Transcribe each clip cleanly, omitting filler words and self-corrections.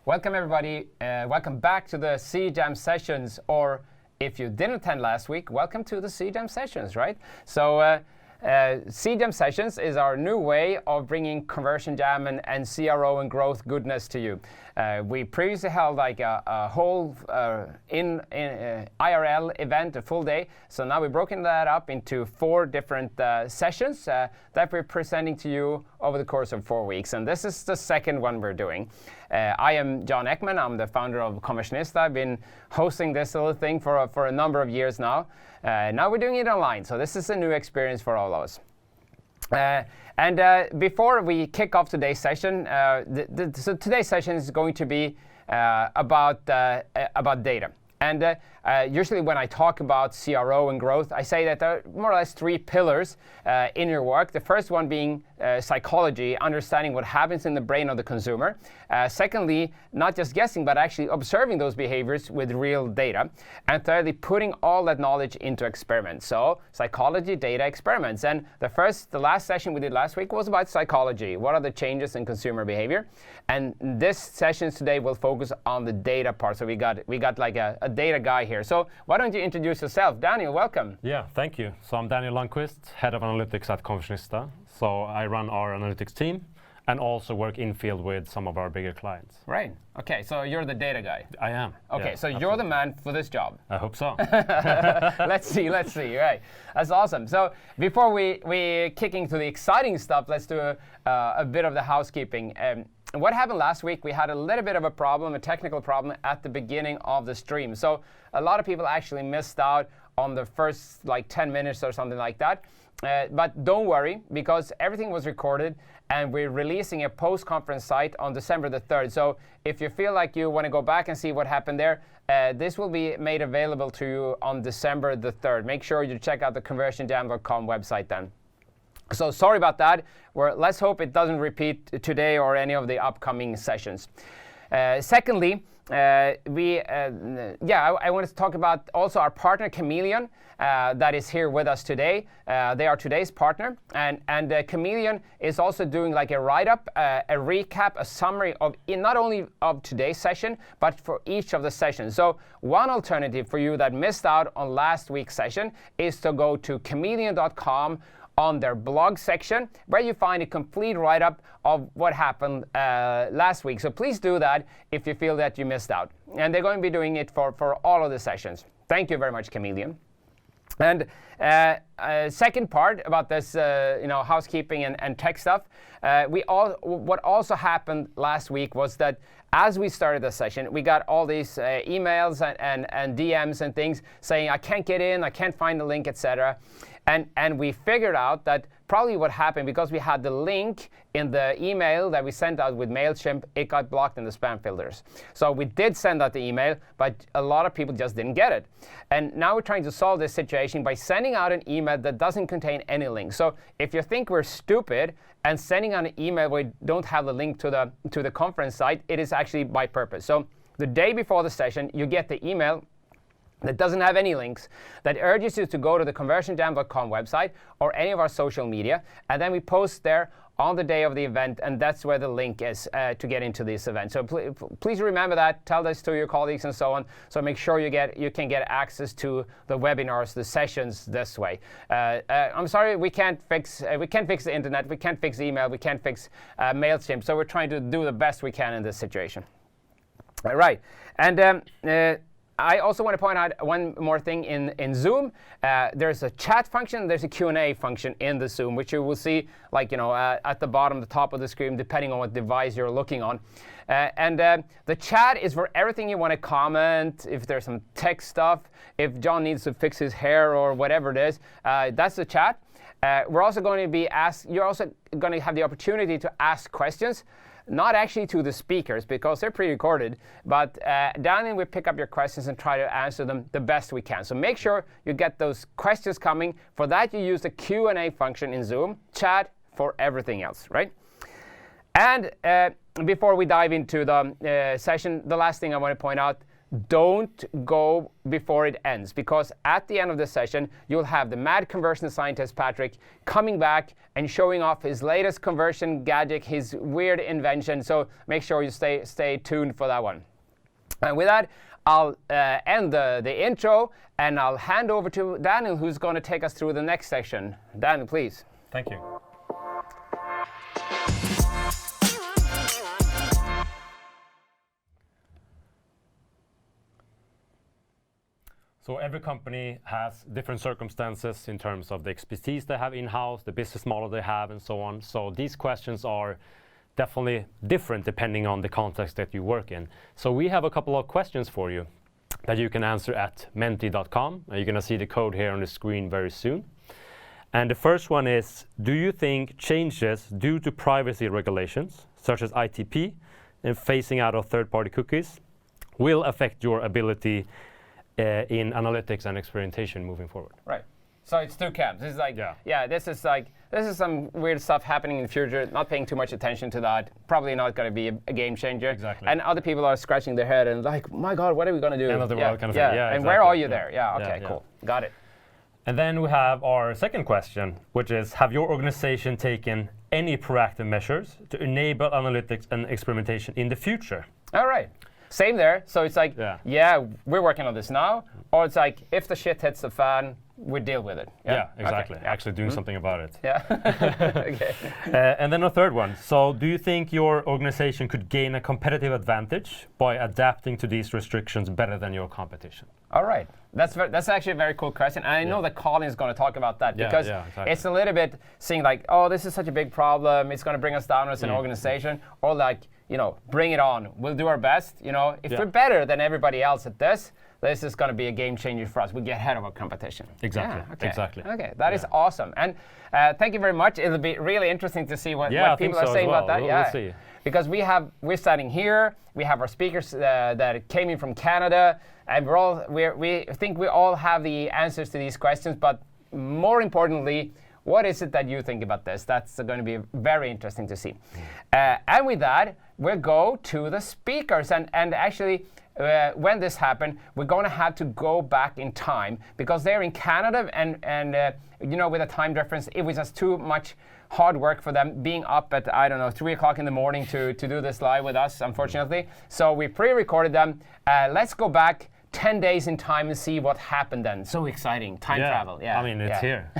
Welcome everybody, welcome back to the CJAM Sessions, or if you didn't attend last week, welcome to the CJAM Sessions, right? So CJAM Sessions is our new way of bringing conversion jam and CRO and growth goodness to you. We previously held like a whole IRL event, a full day. So now we've broken that up into 4 different sessions that we're presenting to you over the course of 4 weeks. And this is the second one we're doing. I am John Ekman. I'm the founder of Conversionista. I've been hosting this little thing for a number of years now. Now we're doing it online. So this is a new experience for all of us. Before we kick off today's session, so today's session is going to be about data. And usually when I talk about CRO and growth, I say that there are more or less 3 pillars in your work. The first one being psychology, understanding what happens in the brain of the consumer. Secondly, not just guessing, but actually observing those behaviors with real data. And thirdly, putting all that knowledge into experiments. So psychology, data, experiments. And the last session we did last week was about psychology. What are the changes in consumer behavior? And this session today will focus on the data part. So we got like a data guy here. So why don't you introduce yourself? Daniel, welcome. Yeah, thank you. So I'm Daniel Lundqvist, head of analytics at Conversionista. So I run our analytics team and also work in field with some of our bigger clients. Right. Okay, so you're the data guy. I am. Okay, yeah, so absolutely. You're the man for this job. I hope so. Let's see. Right. That's awesome. So before we kick into the exciting stuff, let's do a bit of the housekeeping. What happened last week, we had a little bit of a problem, a technical problem at the beginning of the stream. So a lot of people actually missed out on the first like 10 minutes or something like that. But don't worry, because everything was recorded and we're releasing a post-conference site on December the 3rd. So if you feel like you want to go back and see what happened there, this will be made available to you on December the 3rd. Make sure you check out the conversionjam.com website then. So sorry about that. Let's hope it doesn't repeat today or any of the upcoming sessions. Secondly, I wanted to talk about also our partner Kameleoon that is here with us today. They are today's partner, and Kameleoon is also doing like a write-up, a recap, a summary of not only of today's session, but for each of the sessions. So one alternative for you that missed out on last week's session is to go to kameleoon.com on their blog section, where you find a complete write-up of what happened last week. So please do that if you feel that you missed out. And they're going to be doing it for all of the sessions. Thank you very much, Kameleoon. And second part about this, housekeeping and tech stuff. What also happened last week was that as we started the session, we got all these emails and DMs and things saying, I can't get in, I can't find the link, etc. And we figured out that probably what happened, because we had the link in the email that we sent out with MailChimp, it got blocked in the spam filters. So we did send out the email, but a lot of people just didn't get it. And now we're trying to solve this situation by sending out an email that doesn't contain any links. So if you think we're stupid and sending out an email where we don't have the link to the conference site, it is actually by purpose. So the day before the session, you get the email that doesn't have any links, that urges you to go to the conversionjam.com website or any of our social media, and then we post there on the day of the event, and that's where the link is to get into this event. So please remember that, tell this to your colleagues and so on, so make sure you can get access to the webinars, the sessions this way. I'm sorry, we can't fix the internet, we can't fix email, we can't fix MailChimp, so we're trying to do the best we can in this situation. All right, and I also want to point out one more thing in Zoom. There's a chat function, there's a Q&A function in the Zoom, which you will see like, at the bottom, the top of the screen, depending on what device you're looking on. The chat is for everything you want to comment, if there's some tech stuff, if John needs to fix his hair or whatever it is, that's the chat. We're also going to be you're also going to have the opportunity to ask questions. Not actually to the speakers, because they're pre-recorded, but Daniel will pick up your questions and try to answer them the best we can. So make sure you get those questions coming. For that, you use the Q&A function in Zoom, chat for everything else, right? And before we dive into the session, the last thing I want to point out, don't go before it ends, because at the end of the session, you'll have the mad conversion scientist Patrick coming back and showing off his latest conversion gadget, his weird invention. So make sure you stay tuned for that one. And with that, I'll end the intro, and I'll hand over to Daniel, who's going to take us through the next section. Daniel, please. Thank you. So every company has different circumstances in terms of the expertise they have in-house, the business model they have, and so on. So these questions are definitely different depending on the context that you work in. So we have a couple of questions for you that you can answer at menti.com. You're going to see the code here on the screen very soon. And the first one is, do you think changes due to privacy regulations, such as ITP and phasing out of third-party cookies, will affect your ability in analytics and experimentation moving forward? Right. So it's two camps. This is like, this is some weird stuff happening in the future. Not paying too much attention to that. Probably not going to be a game changer. Exactly. And other people are scratching their head and like, my God, what are we going to do? End of the world kind of thing. Yeah. Yeah, And exactly. where are you there? Yeah. Okay. Cool. Got it. And then we have our second question, which is, have your organization taken any proactive measures to enable analytics and experimentation in the future? All right. Same there. So it's like, we're working on this now. Or it's like, if the shit hits the fan, we deal with it. Yeah, exactly. Okay. Actually doing something about it. Yeah. Okay. And then a third one. So do you think your organization could gain a competitive advantage by adapting to these restrictions better than your competition? All right. That's actually a very cool question. And I know that Collin is going to talk about that because exactly. It's a little bit seeing like, oh, this is such a big problem. It's going to bring us down as an organization. Or like, bring it on. We'll do our best. If we're better than everybody else at this is going to be a game changer for us. We get ahead of our competition. Exactly. Yeah, okay. Exactly. Okay, that is awesome. And thank you very much. It'll be really interesting to see what people are saying about that. We'll see. Because we're standing here. We have our speakers that came in from Canada, and we think we all have the answers to these questions. But more importantly, what is it that you think about this? That's going to be very interesting to see. And with that, we'll go to the speakers. And actually, when this happened, we're going to have to go back in time because they're in Canada, and with a time difference, it was just too much hard work for them being up at, 3 o'clock in the morning to do this live with us, unfortunately. So we pre-recorded them. Let's go back 10 days in time and see what happened then. So exciting. Time travel. Yeah. I mean, it's here.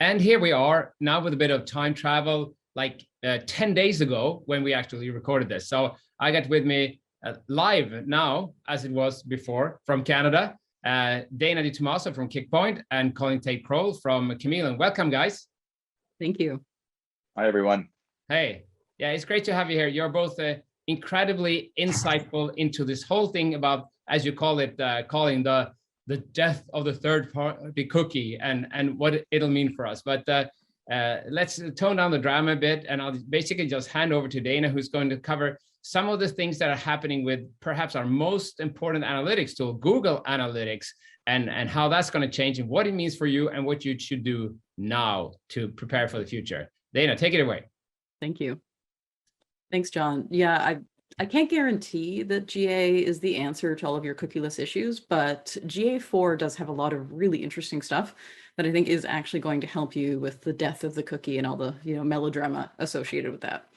And here we are now with a bit of time travel, like 10 days ago when we actually recorded this. So I got with me live now, as it was before, from Canada, DiTomaso from Kickpoint and Collin Tate Crowell from Kameleoon. Welcome, guys. Thank you. Hi, everyone. Hey. Yeah, it's great to have you here. You're both incredibly insightful into this whole thing about, as you call it, Collin, the death of the third-party cookie and what it'll mean for us. But let's tone down the drama a bit, and I'll basically just hand over to Dana, who's going to cover some of the things that are happening with perhaps our most important analytics tool, Google Analytics, and how that's going to change and what it means for you and what you should do now to prepare for the future. Dana, take it away. Thank you. Thanks, John. Yeah, I can't guarantee that GA is the answer to all of your cookieless issues, but GA4 does have a lot of really interesting stuff that I think is actually going to help you with the death of the cookie and all the melodrama associated with that.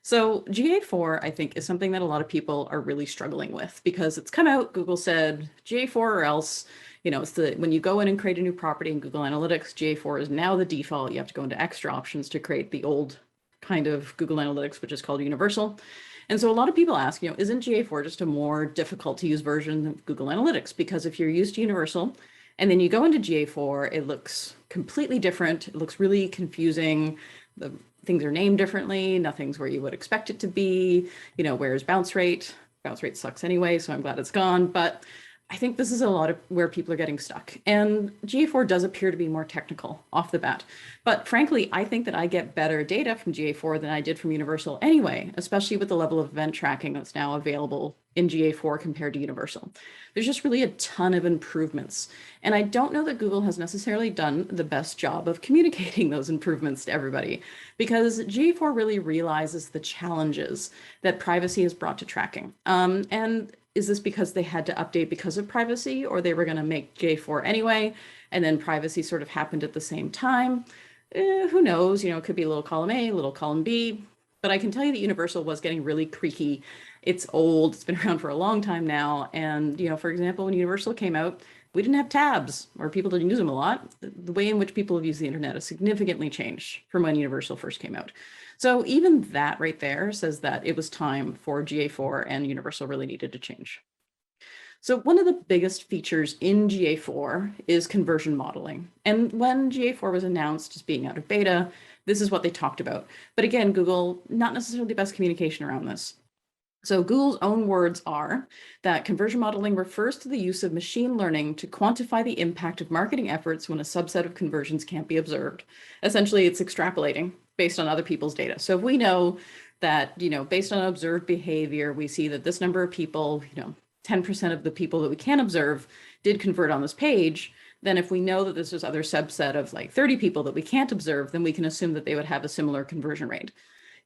So GA4, I think, is something that a lot of people are really struggling with because it's come out. Google said GA4 or else. It's when you go in and create a new property in Google Analytics, GA4 is now the default. You have to go into extra options to create the old kind of Google Analytics, which is called Universal. And so a lot of people ask, isn't GA4 just a more difficult to use version of Google Analytics? Because if you're used to Universal and then you go into GA4, it looks completely different. It looks really confusing. The things are named differently. Nothing's where you would expect it to be. Where's bounce rate? Bounce rate sucks anyway, so I'm glad it's gone. But I think this is a lot of where people are getting stuck. And GA4 does appear to be more technical off the bat. But frankly, I think that I get better data from GA4 than I did from Universal anyway, especially with the level of event tracking that's now available in GA4 compared to Universal. There's just really a ton of improvements. And I don't know that Google has necessarily done the best job of communicating those improvements to everybody, because GA4 really realizes the challenges that privacy has brought to tracking. And is this because they had to update because of privacy, or they were going to make GA4 anyway, and then privacy sort of happened at the same time? Who knows? You know, it could be a little column A, a little column B. But I can tell you that Universal was getting really creaky. It's old. It's been around for a long time now. And, you know, for example, when Universal came out, we didn't have tabs, or people didn't use them a lot. The way in which people have used the internet has significantly changed from when Universal first came out. So even that right there says that it was time for GA4, and Universal really needed to change. So one of the biggest features in GA4 is conversion modeling. And when GA4 was announced as being out of beta, this is what they talked about. But again, Google, not necessarily the best communication around this. So Google's own words are that conversion modeling refers to the use of machine learning to quantify the impact of marketing efforts when a subset of conversions can't be observed. Essentially, it's extrapolating based on other people's data. So if we know that, you know, based on observed behavior, we see that this number of people, you know, 10% of the people that we can observe did convert on this page, then if we know that this is other subset of like 30 people that we can't observe, then we can assume that they would have a similar conversion rate.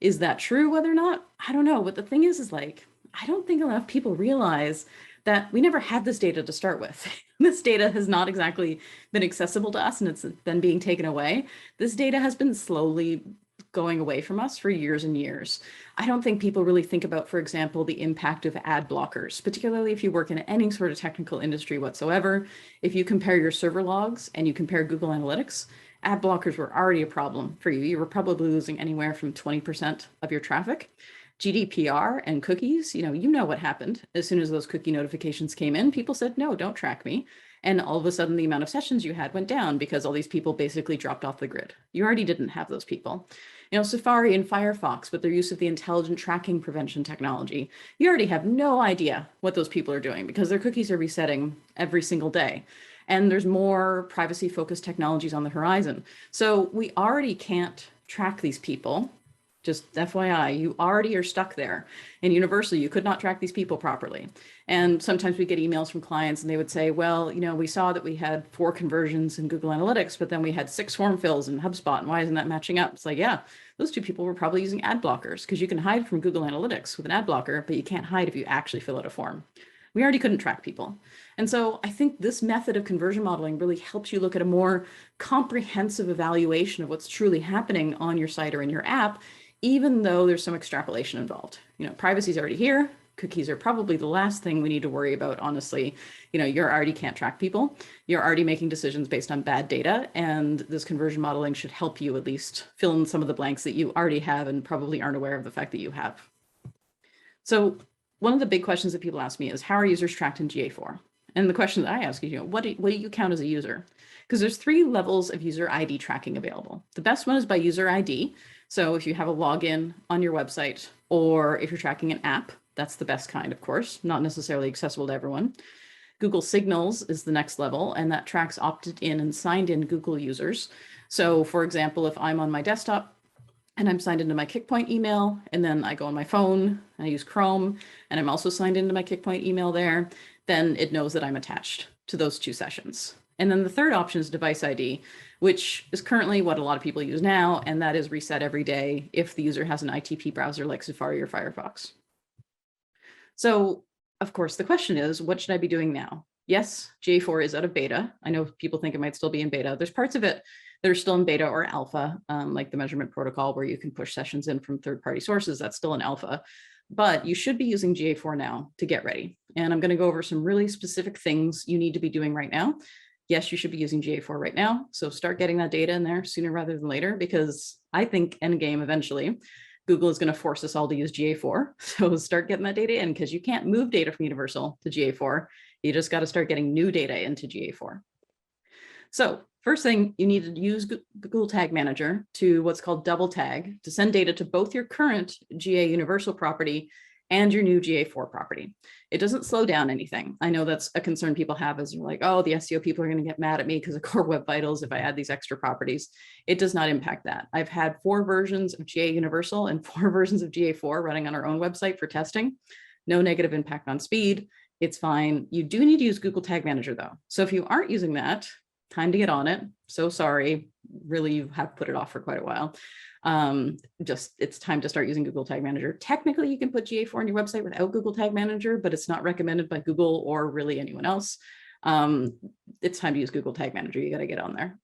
Is that true? Whether or not, I don't know. But the thing is like, I don't think enough people realize that we never had this data to start with. This data has not exactly been accessible to us, and it's been being taken away. This data has been slowly going away from us for years and years. I don't think people really think about, for example, the impact of ad blockers, particularly if you work in any sort of technical industry whatsoever. If you compare your server logs and you compare Google Analytics, ad blockers were already a problem for you. You were probably losing anywhere from 20% of your traffic. GDPR and cookies, you know what happened. As soon as those cookie notifications came in, people said, no, don't track me. And all of a sudden, the amount of sessions you had went down because all these people basically dropped off the grid. You already didn't have those people. You know, Safari and Firefox, with their use of the intelligent tracking prevention technology, you already have no idea what those people are doing because their cookies are resetting every single day. And there's more privacy-focused technologies on the horizon. So we already can't track these people. Just FYI, you already are stuck there. In Universal, you could not track these people properly. And sometimes we get emails from clients and they would say, well, you know, we saw that we had 4 conversions in Google Analytics, but then we had 6 form fills in HubSpot. And why isn't that matching up? It's like, yeah, those 2 people were probably using ad blockers, because you can hide from Google Analytics with an ad blocker, but you can't hide if you actually fill out a form. We already couldn't track people. And so I think this method of conversion modeling really helps you look at a more comprehensive evaluation of what's truly happening on your site or in your app, even though there's some extrapolation involved. You know, privacy is already here. Cookies are probably the last thing we need to worry about, honestly. You know, you already can't track people. You're already making decisions based on bad data. And this conversion modeling should help you at least fill in some of the blanks that you already have and probably aren't aware of the fact that you have. So one of the big questions that people ask me is, how are users tracked in GA4? And the question that I ask is, you know, what do you count as a user? Because there's 3 levels of user ID tracking available. The best one is by user ID. So if you have a login on your website, or if you're tracking an app, that's the best kind, of course, not necessarily accessible to everyone. Google Signals is the next level, and that tracks opted in and signed in Google users. So for example, if I'm on my desktop and I'm signed into my Kickpoint email, and then I go on my phone and I use Chrome, and I'm also signed into my Kickpoint email there, then it knows that I'm attached to those 2 sessions. And then the third option is device ID, which is currently what a lot of people use now, and that is reset every day if the user has an ITP browser like Safari or Firefox. So, of course, the question is, what should I be doing now? Yes, GA4 is out of beta. I know people think it might still be in beta. There's parts of it that are still in beta or alpha, like the measurement protocol where you can push sessions in from third-party sources. That's still in alpha. But you should be using GA4 now to get ready. And I'm going to go over some really specific things you need to be doing right now. Yes, you should be using GA4 right now. So start getting that data in there sooner rather than later, because I think endgame eventually, Google is going to force us all to use GA4. So start getting that data in, because you can't move data from Universal to GA4. You just got to start getting new data into GA4. So first thing, you need to use Google Tag Manager to what's called double tag to send data to both your current GA Universal property and your new GA4 property. It doesn't slow down anything. I know that's a concern people have, is like, oh, the SEO people are going to get mad at me because of Core Web Vitals if I add these extra properties. It does not impact that. I've had 4 versions of GA Universal and 4 versions of GA4 running on our own website for testing. No negative impact on speed. It's fine. You do need to use Google Tag Manager though. So if you aren't using that, time to get on it. So sorry, really, you have put it off for quite a while. It's time to start using Google Tag Manager. Technically, you can put GA4 on your website without Google Tag Manager, but it's not recommended by Google or really anyone else. It's time to use Google Tag Manager. You got to get on there.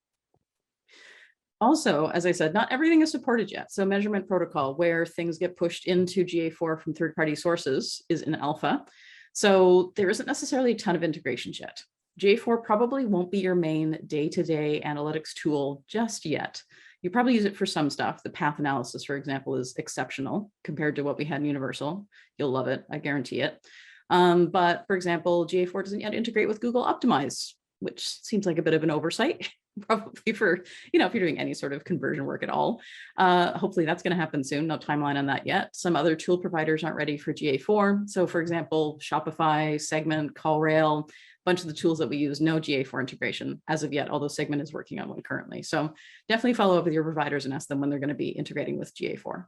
Also, as I said, not everything is supported yet. So measurement protocol, where things get pushed into GA4 from third-party sources, is in alpha. So there isn't necessarily a ton of integrations yet. GA4 probably won't be your main day-to-day analytics tool just yet. You probably use it for some stuff. The path analysis, for example, is exceptional compared to what we had in Universal. You'll love it, I guarantee it. But for example, GA4 doesn't yet integrate with Google Optimize, which seems like a bit of an oversight, probably for, if you're doing any sort of conversion work at all. Hopefully that's going to happen soon. No timeline on that yet. Some other tool providers aren't ready for GA4. So for example, Shopify, Segment, CallRail, bunch of the tools that we use, no GA4 integration as of yet, although Segment is working on one currently. So definitely follow up with your providers and ask them when they're going to be integrating with GA4.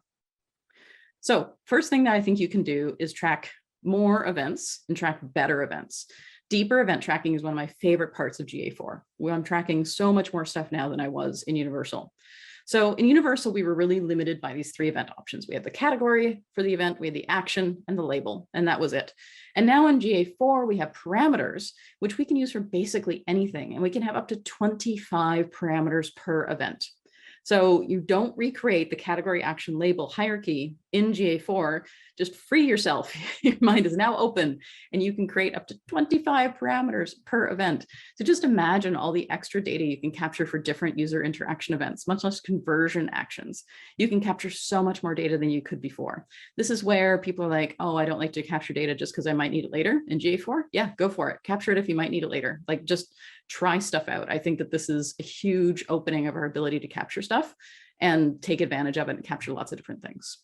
So first thing that I think you can do is track more events and track better events. Deeper event tracking is one of my favorite parts of GA4, where I'm tracking so much more stuff now than I was in Universal. So in Universal, we were really limited by these 3 event options. We had the category for the event, we had the action and the label, and that was it. And now in GA4, we have parameters, which we can use for basically anything. And we can have up to 25 parameters per event. So you don't recreate the category action label hierarchy in GA4, just free yourself. Your mind is now open and you can create up to 25 parameters per event. So just imagine all the extra data you can capture for different user interaction events, much less conversion actions. You can capture so much more data than you could before. This is where people are like, oh, I don't like to capture data just because I might need it later. In GA4, yeah, go for it. Capture it if you might need it later. Like, just try stuff out. I think that this is a huge opening of our ability to capture stuff and take advantage of it and capture lots of different things.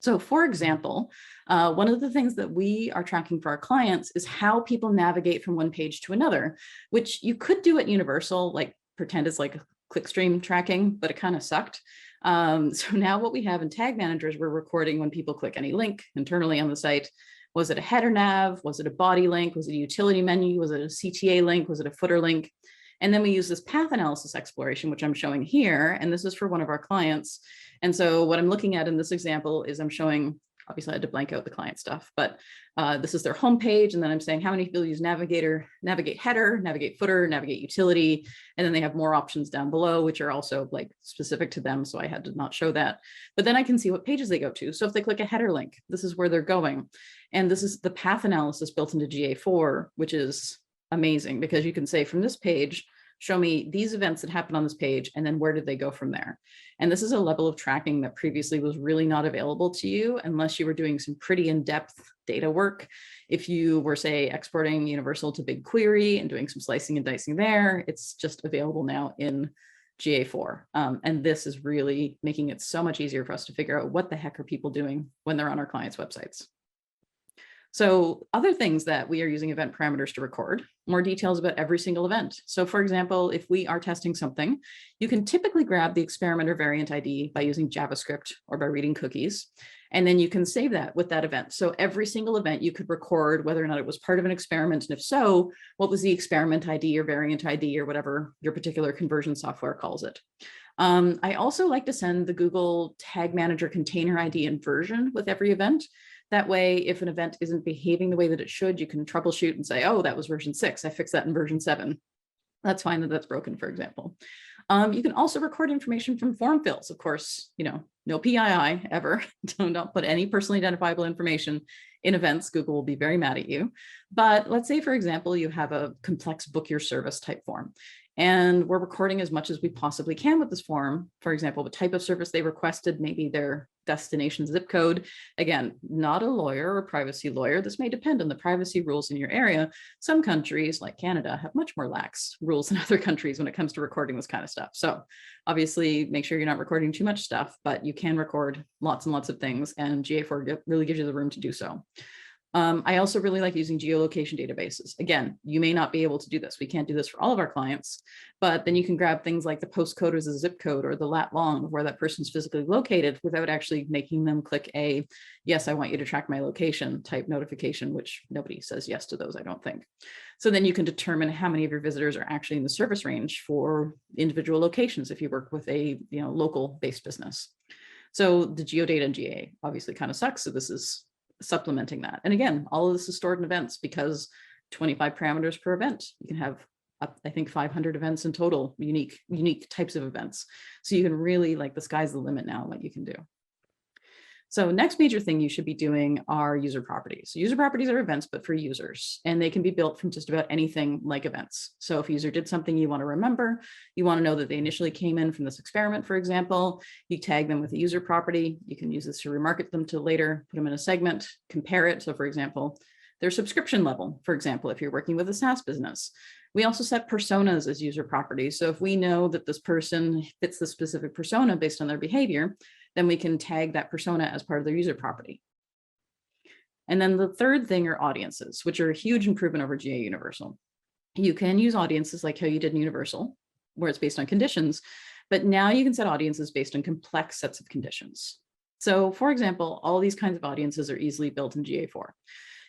So for example, one of the things that we are tracking for our clients is how people navigate from one page to another, which you could do at Universal, like pretend it's like clickstream tracking, but it kind of sucked. So now what we have in Tag Manager is we're recording when people click any link internally on the site. Was it a header nav? Was it a body link? Was it a utility menu? Was it a CTA link? Was it a footer link? And then we use this path analysis exploration, which I'm showing here. And this is for one of our clients. And so what I'm looking at in this example is I'm showing, obviously I had to blank out the client stuff, but this is their homepage. And then I'm saying how many people use Navigator, navigate header, navigate footer, navigate utility. And then they have more options down below, which are also like specific to them. So I had to not show that. But then I can see what pages they go to. So if they click a header link, this is where they're going. And this is the path analysis built into GA4, which is amazing because you can say from this page, show me these events that happened on this page, and then where did they go from there? And this is a level of tracking that previously was really not available to you unless you were doing some pretty in-depth data work. If you were, say, exporting Universal to BigQuery and doing some slicing and dicing there, it's just available now in GA4. And this is really making it so much easier for us to figure out what the heck are people doing when they're on our clients' websites. So other things that we are using event parameters to record, more details about every single event. So for example, if we are testing something, you can typically grab the experimenter variant ID by using JavaScript or by reading cookies, and then you can save that with that event. So every single event you could record whether or not it was part of an experiment, and if so, what was the experiment ID or variant ID or whatever your particular conversion software calls it. I also like to send the Google Tag Manager container ID and version with every event. That way, if an event isn't behaving the way that it should, you can troubleshoot and say, oh, that was version 6. I fixed that in version 7. That's fine that that's broken, for example. You can also record information from form fills. Of course, no PII ever. Don't put any personally identifiable information in events. Google will be very mad at you. But let's say, for example, you have a complex book your service type form. And we're recording as much as we possibly can with this form. For example, the type of service they requested, maybe their destination zip code. Again, not a lawyer or privacy lawyer. This may depend on the privacy rules in your area. Some countries like Canada have much more lax rules than other countries when it comes to recording this kind of stuff. So obviously make sure you're not recording too much stuff, but you can record lots and lots of things, and GA4 really gives you the room to do so. I also really like using geolocation databases. Again, you may not be able to do this. We can't do this for all of our clients, but then you can grab things like the postcode as a zip code or the lat long of where that person's physically located without actually making them click a, yes, I want you to track my location type notification, which nobody says yes to those, I don't think. So then you can determine how many of your visitors are actually in the service range for individual locations if you work with a local based business. So the geodata in GA obviously kind of sucks. So this is supplementing that. And again, all of this is stored in events because 25 parameters per event. You can have up, I think 500 events in total, unique types of events. So you can really, like, the sky's the limit now what you can do. So next major thing you should be doing are user properties. So user properties are events, but for users, and they can be built from just about anything like events. So if a user did something you want to remember, you want to know that they initially came in from this experiment, for example, you tag them with a user property. You can use this to remarket them to later, put them in a segment, compare it. So for example, their subscription level, for example, if you're working with a SaaS business. We also set personas as user properties. So if we know that this person fits the specific persona based on their behavior, then we can tag that persona as part of their user property. And then the third thing are audiences, which are a huge improvement over GA Universal. You can use audiences like how you did in Universal, where it's based on conditions, but now you can set audiences based on complex sets of conditions. So for example, all these kinds of audiences are easily built in GA4.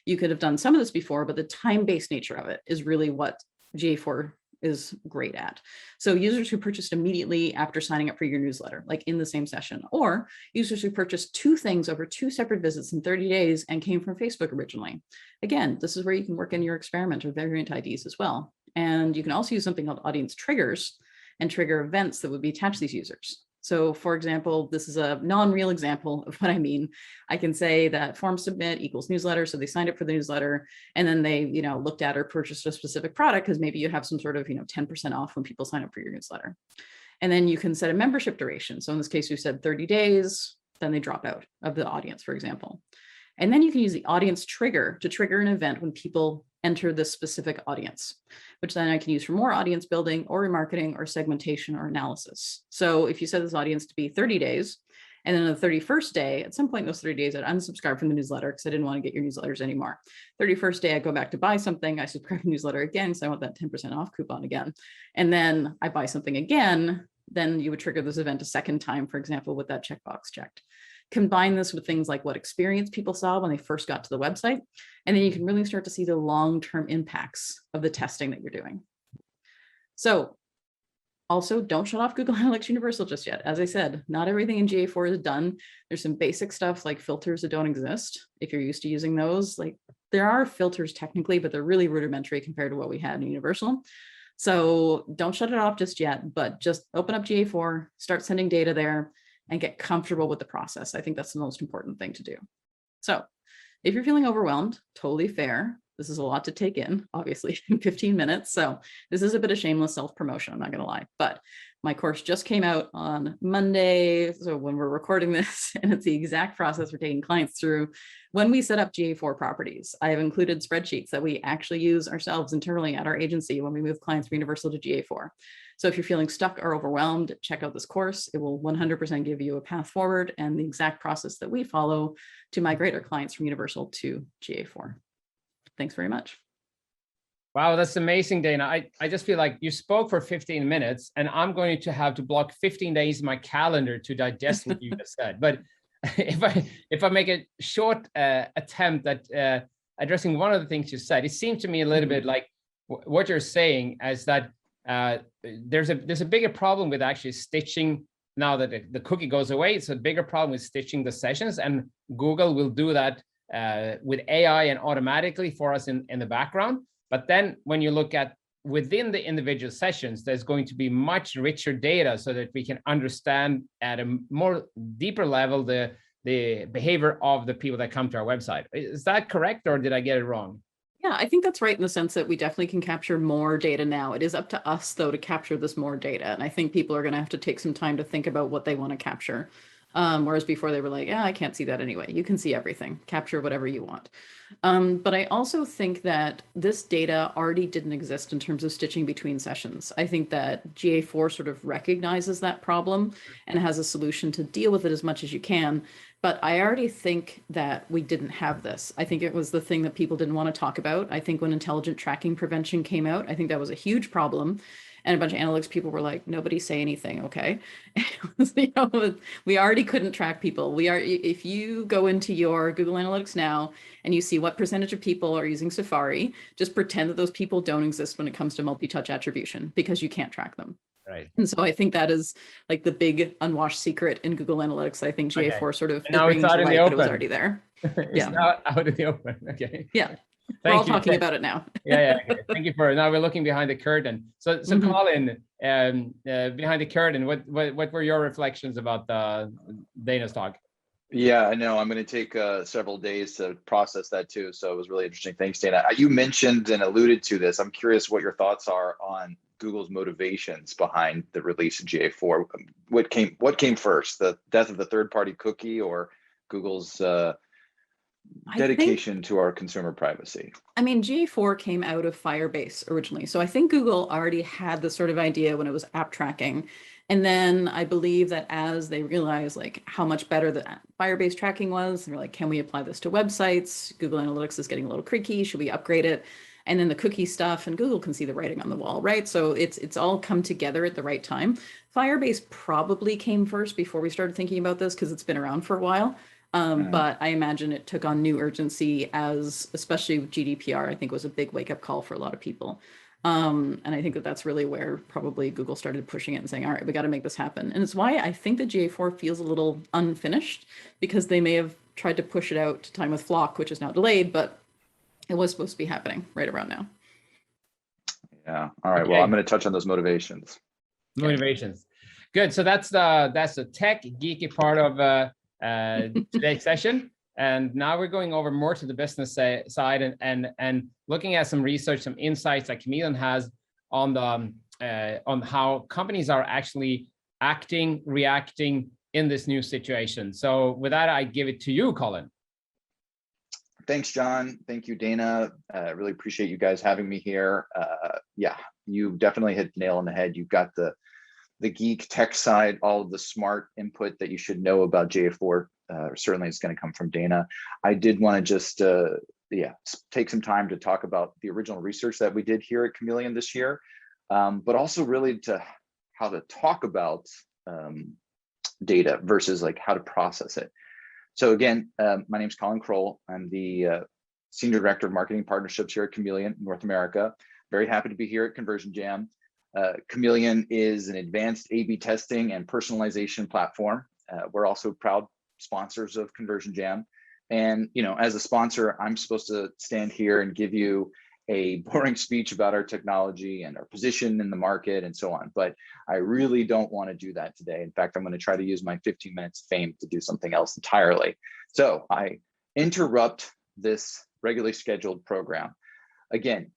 You could have done some of this before, but the time-based nature of it is really what GA4 is great at. So users who purchased immediately after signing up for your newsletter, like in the same session, or users who purchased 2 things over 2 separate visits in 30 days and came from Facebook originally. Again, this is where you can work in your experiment or variant IDs as well. And you can also use something called audience triggers and trigger events that would be attached to these users. So for example, this is a non-real example of what I mean. I can say that form submit equals newsletter. So they signed up for the newsletter and then they, looked at or purchased a specific product because maybe you have some sort of, 10% off when people sign up for your newsletter. And then you can set a membership duration. So in this case, we said 30 days, then they drop out of the audience, for example. And then you can use the audience trigger to trigger an event when people enter this specific audience, which then I can use for more audience building or remarketing or segmentation or analysis. So if you set this audience to be 30 days, and then on the 31st day, at some point in those 30 days, I'd unsubscribe from the newsletter because I didn't want to get your newsletters anymore. 31st day, I go back to buy something, I subscribe to the newsletter again, so I want that 10% off coupon again. And then I buy something again, then you would trigger this event a second time, for example, with that checkbox checked. Combine this with things like what experience people saw when they first got to the website, and then you can really start to see the long-term impacts of the testing that you're doing. So also, don't shut off Google Analytics Universal just yet. As I said, not everything in GA4 is done. There's some basic stuff like filters that don't exist. If you're used to using those, like there are filters technically, but they're really rudimentary compared to what we had in Universal. So don't shut it off just yet, but just open up GA4, start sending data there, and get comfortable with the process. I think that's the most important thing to do. So if you're feeling overwhelmed, totally fair. This is a lot to take in, obviously, in 15 minutes. So this is a bit of shameless self-promotion, I'm not gonna lie, but my course just came out on Monday. So when we're recording this, and it's the exact process we're taking clients through when we set up GA4 properties. I have included spreadsheets that we actually use ourselves internally at our agency when we move clients from Universal to GA4. So if you're feeling stuck or overwhelmed, check out this course. It will 100% give you a path forward and the exact process that we follow to migrate our clients from Universal to GA4. Thanks very much. Wow, that's amazing, Dana. I just feel like you spoke for 15 minutes and I'm going to have to block 15 days in my calendar to digest what you just said. But if I make a short attempt at addressing one of the things you said, it seemed to me a little bit like what you're saying is that there's a bigger problem with actually stitching now that the cookie goes away. It's a bigger problem with stitching the sessions, and Google will do that with AI and automatically for us in the background. But then when you look at within the individual sessions, there's going to be much richer data so that we can understand at a more deeper level the behavior of the people that come to our website. Is that correct, or did I get it wrong? Yeah, I think that's right in the sense that we definitely can capture more data now. It is up to us, though, to capture this more data. And I think people are going to have to take some time to think about what they want to capture. Whereas before they were like, yeah, I can't see that anyway. You can see everything, capture whatever you want. But I also think that this data already didn't exist in terms of stitching between sessions. I think that GA4 sort of recognizes that problem and has a solution to deal with it as much as you can. But I already think that we didn't have this. I think it was the thing that people didn't want to talk about. I think when intelligent tracking prevention came out, I think that was a huge problem. And a bunch of analytics people were like, nobody say anything, okay? We already couldn't track people. If you go into your Google Analytics now and you see what percentage of people are using Safari, just pretend that those people don't exist when it comes to multi-touch attribution, because you can't track them. Right. And so I think that is like the big unwashed secret in Google Analytics. I think GA4 sort of is now it's bringing out to in the light, but it was open. already there. It's now out in the open. Okay. Yeah. We're all talking about it now. Yeah. Okay. Thank you for it. Now we're looking behind the curtain. So Collin, behind the curtain, what were your reflections about Dana's talk? Yeah, I know. I'm going to take several days to process that too. So it was really interesting. Thanks, Dana. You mentioned and alluded to this. I'm curious what your thoughts are on Google's motivations behind the release of GA4. What came first, the death of the third-party cookie or Google's dedication to our consumer privacy? I mean, GA4 came out of Firebase originally. So I think Google already had this sort of idea when it was app tracking. And then I believe that as they realized like how much better the Firebase tracking was, they're like, can we apply this to websites? Google Analytics is getting a little creaky. Should we upgrade it? And then the cookie stuff, and Google can see the writing on the wall, right? So it's all come together at the right time. Firebase probably came first before we started thinking about this because it's been around for a while. But I imagine it took on new urgency as, especially with GDPR, I think was a big wake-up call for a lot of people. And I think that that's really where probably Google started pushing it and saying, all right, we got to make this happen. And it's why I think the GA4 feels a little unfinished, because they may have tried to push it out to time with Flock, which is now delayed, but it was supposed to be happening right around now. Yeah. All right. Well, I'm going to touch on those motivations. Motivations. Good. So that's the tech geeky part of today's session. And now we're going over more to the business side and looking at some research, some insights that Kameleoon has on how companies are actually reacting in this new situation. So with that, I give it to you, Collin. Thanks, John. Thank you, Dana. I really appreciate you guys having me here. Yeah, you definitely hit the nail on the head. You've got the geek tech side, all of the smart input that you should know about GA4. Certainly it's going to come from Dana. I did want to just take some time to talk about the original research that we did here at Kameleoon this year, but also really to how to talk about data versus like how to process it. So again, my name is Collin Crowell. I'm the Senior Director of Marketing Partnerships here at Kameleoon, North America. Very happy to be here at Conversion Jam. Kameleoon is an advanced A/B testing and personalization platform. We're also proud sponsors of Conversion Jam. And as a sponsor, I'm supposed to stand here and give you a boring speech about our technology and our position in the market and so on. But I really don't want to do that today. In fact, I'm going to try to use my 15 minutes of fame to do something else entirely. So I interrupt this regularly scheduled program. Again,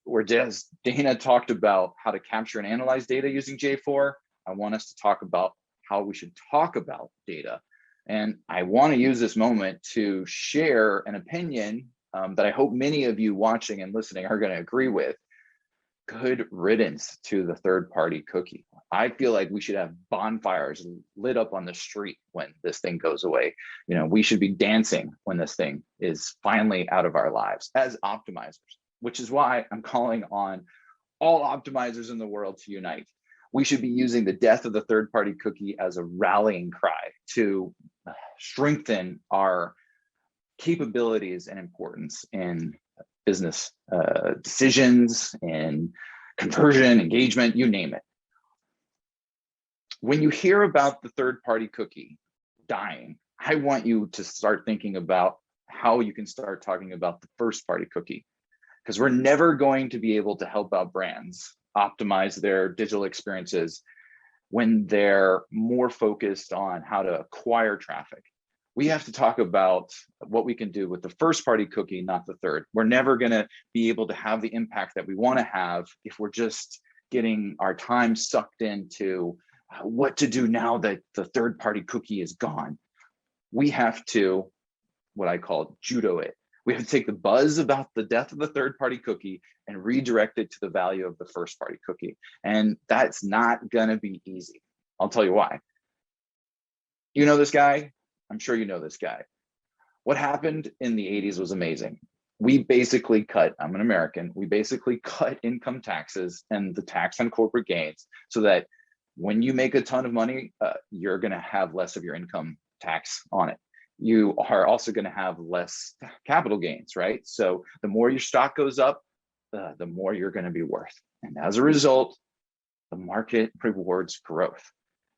where Dana talked about how to capture and analyze data using GA4, I want us to talk about how we should talk about data. And I want to use this moment to share an opinion that I hope many of you watching and listening are going to agree with. Good riddance to the third-party cookie. I feel like we should have bonfires lit up on the street when this thing goes away. We should be dancing when this thing is finally out of our lives as optimizers, which is why I'm calling on all optimizers in the world to unite. We should be using the death of the third-party cookie as a rallying cry to strengthen our capabilities and importance in business decisions and conversion, engagement, you name it. When you hear about the third-party cookie dying, I want you to start thinking about how you can start talking about the first-party cookie, because we're never going to be able to help out brands optimize their digital experiences when they're more focused on how to acquire traffic. we have to talk about what we can do with the first party cookie, not the third. We're never going to be able to have the impact that we want to have if we're just getting our time sucked into what to do now that the third party cookie is gone. We have to, what I call judo it. We have to take the buzz about the death of the third party cookie and redirect it to the value of the first party cookie. And that's not going to be easy. I'll tell you why. You know this guy? I'm sure you know this guy. What happened in the 80s was amazing. We basically cut, I'm an American, we basically cut income taxes and the tax on corporate gains so that when you make a ton of money, you're going to have less of your income tax on it. You are also going to have less capital gains, right? So the more your stock goes up, the more you're going to be worth. And as a result, the market rewards growth.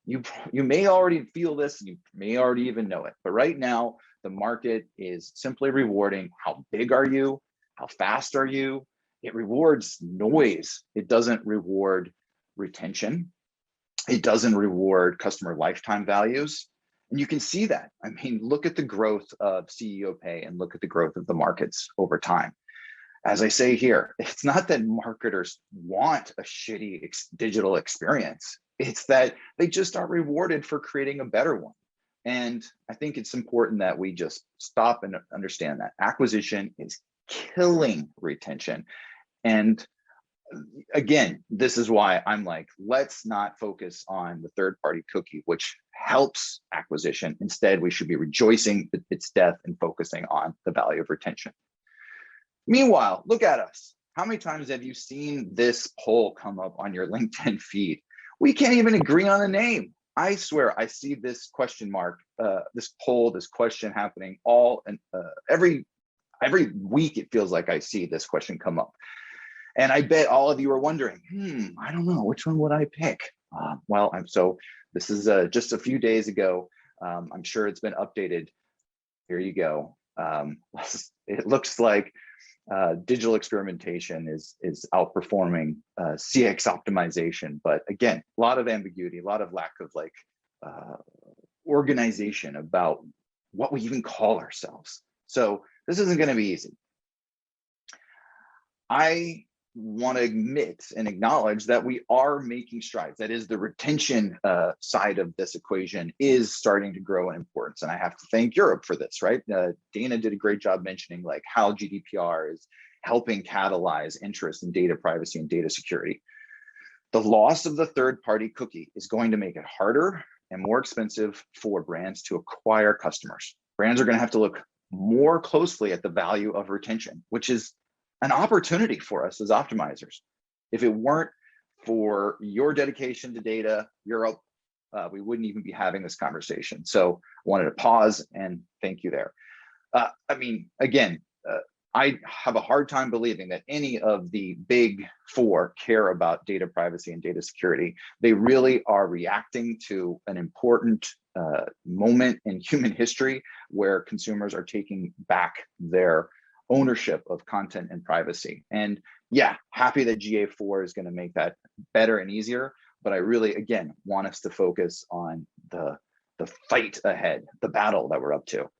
You may already feel this, you may already even know it, but right now, the market is simply rewarding how big are you, how fast are you. It rewards noise. It doesn't reward retention. It doesn't reward customer lifetime values. And you can see that. I mean, look at the growth of CEO pay and look at the growth of the markets over time. As I say here, it's not that marketers want a shitty digital experience. It's that they just aren't rewarded for creating a better one. And I think it's important that we just stop and understand that acquisition is killing retention. And again, this is why I'm like, let's not focus on the third-party cookie, which helps acquisition. Instead, we should be rejoicing at its death and focusing on the value of retention. Meanwhile, look at us. How many times have you seen this poll come up on your LinkedIn feed? We can't even agree on a name. I swear I see this question mark, this poll, this question happening all and every week. It feels like I see this question come up. And I bet all of you are wondering, I don't know, which one would I pick? Well, so this is just a few days ago. I'm sure it's been updated. Here you go. It looks like digital experimentation is outperforming CX optimization. But again, a lot of ambiguity, a lot of lack of like organization about what we even call ourselves. So this isn't going to be easy. I want to admit and acknowledge that we are making strides. That is, the retention side of this equation is starting to grow in importance. And I have to thank Europe for this, right? Dana did a great job mentioning like how GDPR is helping catalyze interest in data privacy and data security. The loss of the third-party cookie is going to make it harder and more expensive for brands to acquire customers. Brands are going to have to look more closely at the value of retention, which is an opportunity for us as optimizers. If it weren't for your dedication to data, Europe, we wouldn't even be having this conversation. So I wanted to pause and thank you there. I mean, again, I have a hard time believing that any of the big four care about data privacy and data security. They really are reacting to an important moment in human history where consumers are taking back their ownership of content and privacy. And yeah, happy that GA4 is going to make that better and easier. But I really, again, want us to focus on the fight ahead, the battle that we're up to.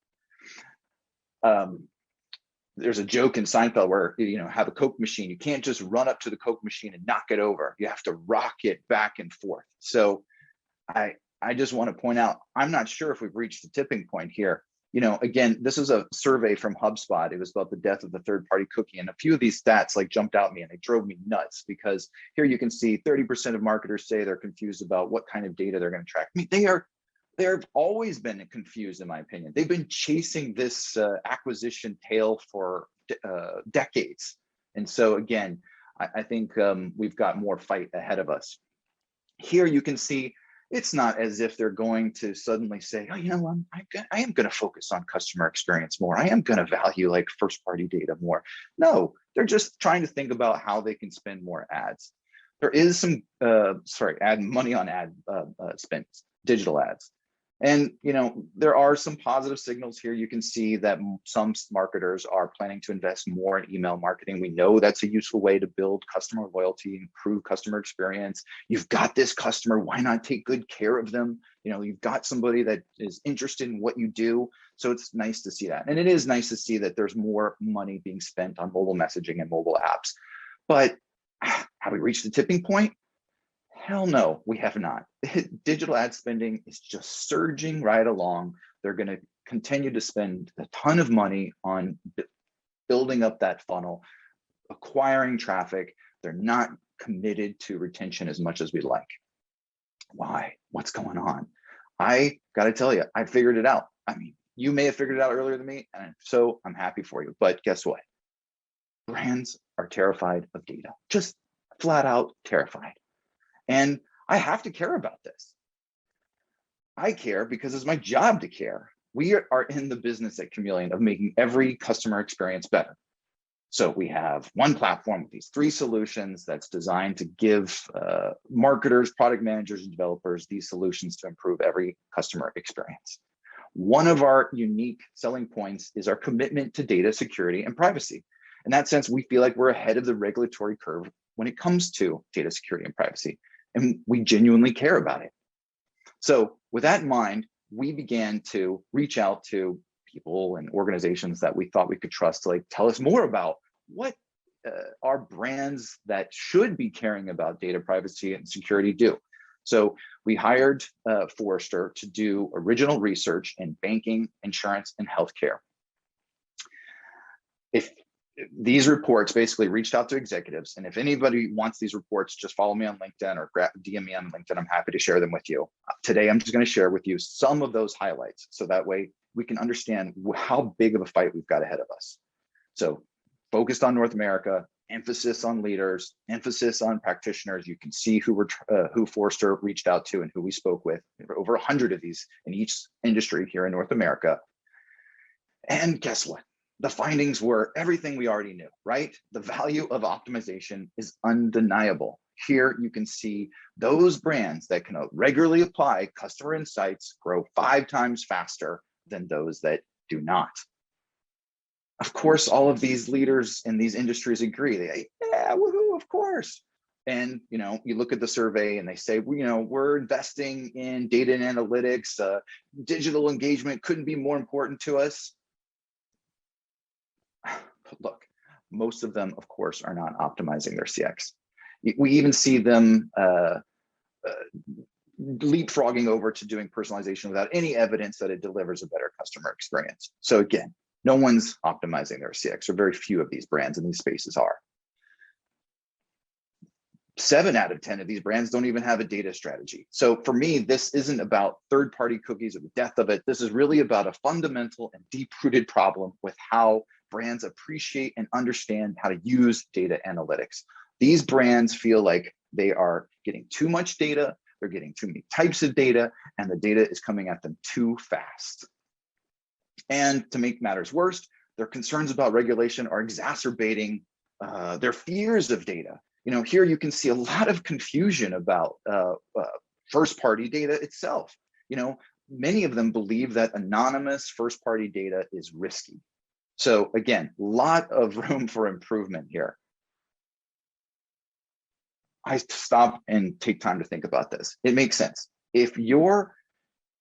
There's a joke in Seinfeld where, have a Coke machine. You can't just run up to the Coke machine and knock it over. You have to rock it back and forth. So I just want to point out, I'm not sure if we've reached the tipping point here. Again, this is a survey from HubSpot. It was about the death of the third-party cookie. And a few of these stats like jumped out at me and they drove me nuts, because here you can see 30% of marketers say they're confused about what kind of data they're going to track. I mean, they've always been confused, in my opinion. They've been chasing this acquisition tail for decades. And so again, I think we've got more fight ahead of us. Here you can see it's not as if they're going to suddenly say, oh, I am going to focus on customer experience more. I am going to value like first party data more. No, they're just trying to think about how they can spend more ads. There is some, ad money on ad spends, digital ads. And there are some positive signals here. You can see that some marketers are planning to invest more in email marketing. We know that's a useful way to build customer loyalty, improve customer experience. You've got this customer, why not take good care of them? You've got somebody that is interested in what you do. So it's nice to see that. And it is nice to see that there's more money being spent on mobile messaging and mobile apps. But have we reached the tipping point? Hell no, we have not. Digital ad spending is just surging right along. They're going to continue to spend a ton of money on building up that funnel, acquiring traffic. They're not committed to retention as much as we'd like. Why? What's going on? I got to tell you, I figured it out. I mean, you may have figured it out earlier than me, and so I'm happy for you. But guess what? Brands are terrified of data, just flat out terrified. And I have to care about this. I care because it's my job to care. We are in the business at Kameleoon of making every customer experience better. So we have one platform with these 3 solutions that's designed to give marketers, product managers, and developers these solutions to improve every customer experience. One of our unique selling points is our commitment to data security and privacy. In that sense, we feel like we're ahead of the regulatory curve when it comes to data security and privacy. And we genuinely care about it. So with that in mind, we began to reach out to people and organizations that we thought we could trust to tell us more about what our brands that should be caring about data privacy and security do. So we hired Forrester to do original research in banking, insurance, and healthcare. If these reports basically reached out to executives, and if anybody wants these reports, just follow me on LinkedIn or DM me on LinkedIn. I'm happy to share them with you. Today, I'm just going to share with you some of those highlights, so that way we can understand how big of a fight we've got ahead of us. So focused on North America, emphasis on leaders, emphasis on practitioners. You can see who Forrester reached out to and who we spoke with. There were over 100 of these in each industry here in North America. And guess what? The findings were everything we already knew, right? The value of optimization is undeniable. Here you can see those brands that can regularly apply customer insights grow 5 times faster than those that do not. Of course, all of these leaders in these industries agree. Yeah, woohoo, of course. And you look at the survey and they say, we're investing in data and analytics. Digital engagement couldn't be more important to us. Look, most of them, of course, are not optimizing their CX. We even see them leapfrogging over to doing personalization without any evidence that it delivers a better customer experience. So again, no one's optimizing their CX, or very few of these brands in these spaces are. 7 out of 10 of these brands don't even have a data strategy. So for me, this isn't about third-party cookies or the death of it. This is really about a fundamental and deep-rooted problem with how brands appreciate and understand how to use data analytics. These brands feel like they are getting too much data, they're getting too many types of data, and the data is coming at them too fast. And to make matters worse, their concerns about regulation are exacerbating their fears of data. Here you can see a lot of confusion about first-party data itself. Many of them believe that anonymous first-party data is risky. So again, a lot of room for improvement here. I stop and take time to think about this. It makes sense. If you're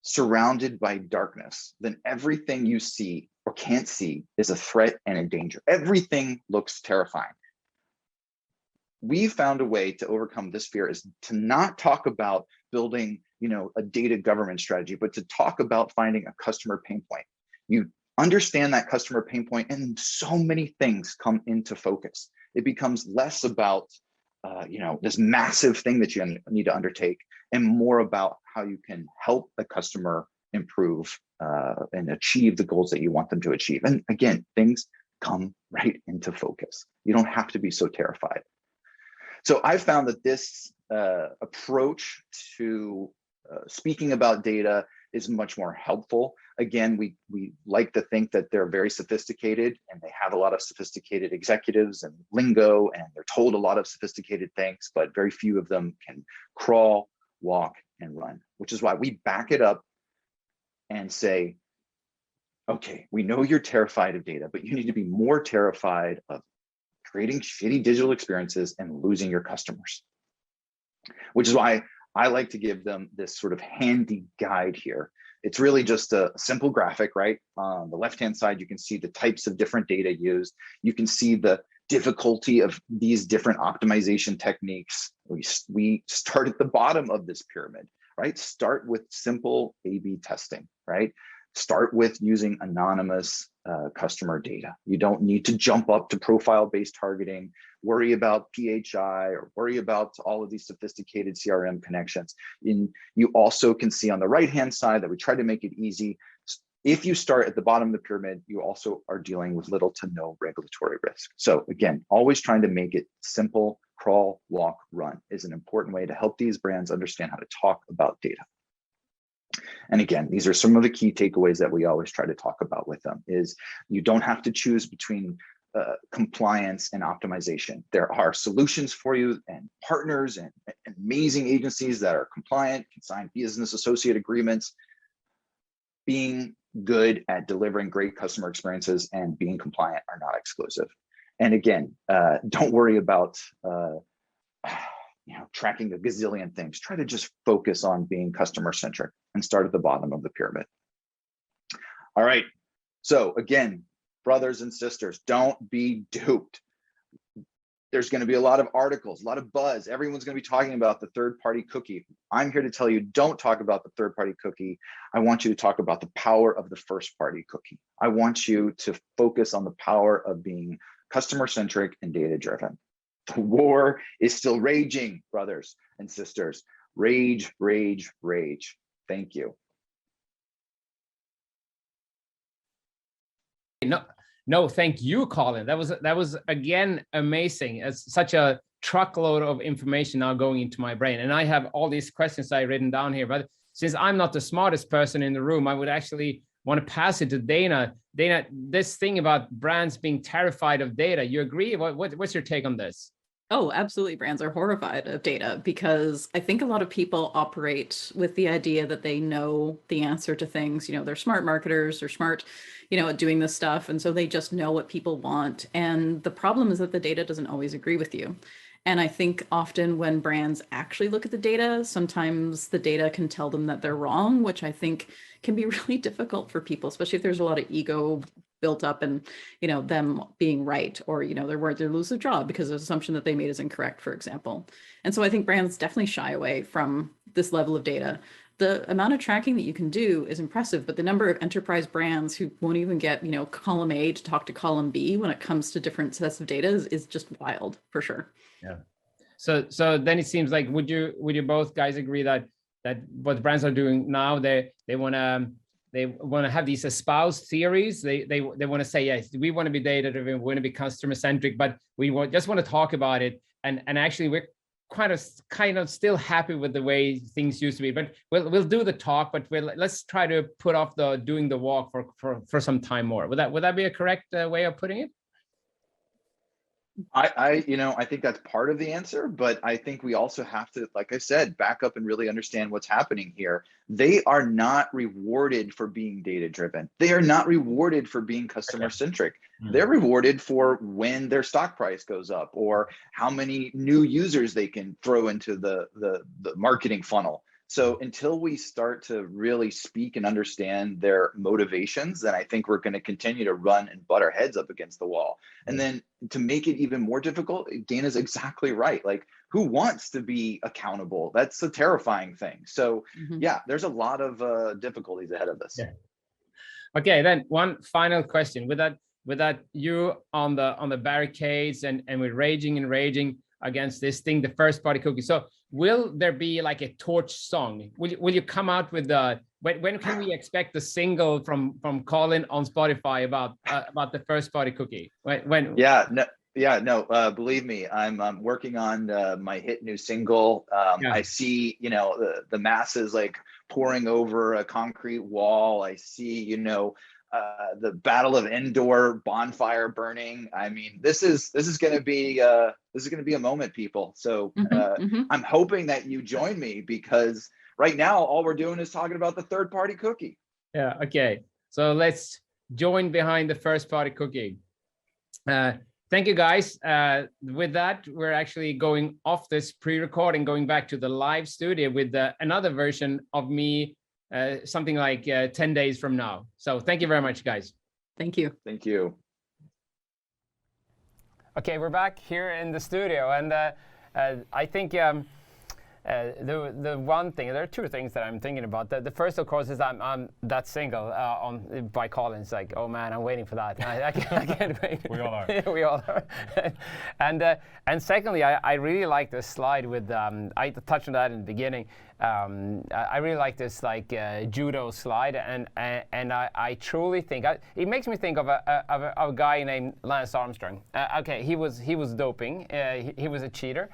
surrounded by darkness, then everything you see or can't see is a threat and a danger. Everything looks terrifying. We found a way to overcome this fear is to not talk about building, a data government strategy, but to talk about finding a customer pain point. You understand that customer pain point, and so many things come into focus. It becomes less about this massive thing that you need to undertake, and more about how you can help the customer improve and achieve the goals that you want them to achieve. And again, things come right into focus. You don't have to be so terrified. So I found that this approach to speaking about data is much more helpful. Again, we like to think that they're very sophisticated, and they have a lot of sophisticated executives and lingo, and they're told a lot of sophisticated things, but very few of them can crawl, walk, and run, which is why we back it up and say, okay, we know you're terrified of data, but you need to be more terrified of creating shitty digital experiences and losing your customers. Which is why I like to give them this sort of handy guide here. It's really just a simple graphic, right? On the left-hand side, you can see the types of different data used. You can see the difficulty of these different optimization techniques. We start at the bottom of this pyramid, right? Start with simple A/B testing, right? Start with using anonymous customer data. You don't need to jump up to profile-based targeting, worry about PHI, or worry about all of these sophisticated CRM connections. You also can see on the right-hand side that we try to make it easy. If you start at the bottom of the pyramid, you also are dealing with little to no regulatory risk. So again, always trying to make it simple. Crawl, walk, run is an important way to help these brands understand how to talk about data. And again, these are some of the key takeaways that we always try to talk about with them is you don't have to choose between compliance and optimization. There are solutions for you and partners and amazing agencies that are compliant, can sign business associate agreements. Being good at delivering great customer experiences and being compliant are not exclusive. And again, don't worry about tracking a gazillion things. Try to just focus on being customer centric and start at the bottom of the pyramid. All right. So again, brothers and sisters, don't be duped. There's going to be a lot of articles, a lot of buzz. Everyone's going to be talking about the third-party cookie. I'm here to tell you, don't talk about the third-party cookie. I want you to talk about the power of the first-party cookie. I want you to focus on the power of being customer-centric and data-driven. The war is still raging, brothers and sisters. Rage, rage, rage. Thank you. No, thank you, Collin. That was again amazing. It's such a truckload of information now going into my brain, and I have all these questions I written down here. But since I'm not the smartest person in the room, I would actually want to pass it to Dana. Dana, this thing about brands being terrified of data, you agree? What's your take on this? Oh, absolutely. Brands are horrified of data because I think a lot of people operate with the idea that they know the answer to things. They're smart marketers, they're smart, at doing this stuff. And so they just know what people want. And the problem is that the data doesn't always agree with you. And I think often when brands actually look at the data, sometimes the data can tell them that they're wrong, which I think can be really difficult for people, especially if there's a lot of ego built up and, them being right, or, they're worried they'll lose their job because the assumption that they made is incorrect, for example. And so I think brands definitely shy away from this level of data. The amount of tracking that you can do is impressive, but the number of enterprise brands who won't even get, column A to talk to column B when it comes to different sets of data is just wild, for sure. Yeah. So then it seems like, would you both guys agree that what brands are doing now, they want to have these espoused theories. They want to say, yes, we want to be data driven, we want to be customer centric, but we just want to talk about it. And actually we're kind of still happy with the way things used to be, but we'll do the talk, but let's try to put off doing the walk for some time more. Would that be a correct way of putting it? I think that's part of the answer, but I think we also have to, like I said, back up and really understand what's happening here. They are not rewarded for being data driven. They are not rewarded for being customer centric. Mm-hmm. They're rewarded for when their stock price goes up or how many new users they can throw into the marketing funnel. So until we start to really speak and understand their motivations, then I think we're going to continue to run and butt our heads up against the wall. And then to make it even more difficult, Dana's exactly right. Like, who wants to be accountable? That's a terrifying thing. So yeah, there's a lot of difficulties ahead of us. Yeah. Okay, then one final question. With that you on the barricades and we're raging against this thing, the first party cookie. So will there be like a torch song? Will you come out with when can we expect the single from Collin on Spotify about the first party cookie? When? No, believe me, I'm working on my hit new single. I see, the masses like pouring over a concrete wall. I see, the Battle of Endor bonfire burning. I mean, this is going to be a moment, people. So I'm hoping that you join me, because right now all we're doing is talking about the third party cookie. Yeah, okay. So let's join behind the first party cookie. Thank you, guys. With that, we're actually going off this pre-recording, going back to the live studio with another version of me, something like 10 days from now. So thank you very much, guys. Thank you. Thank you. Okay, we're back here in the studio, and I think the one thing, there are two things that I'm thinking about. The first, of course, is I'm that single by Collin. It's like, oh man, I'm waiting for that. I can't wait. We all are. We all are. And secondly, I really like this slide with I touched on that in the beginning. I really like this judo slide, and I truly think it makes me think of a guy named Lance Armstrong. Okay, he was doping. He was a cheater.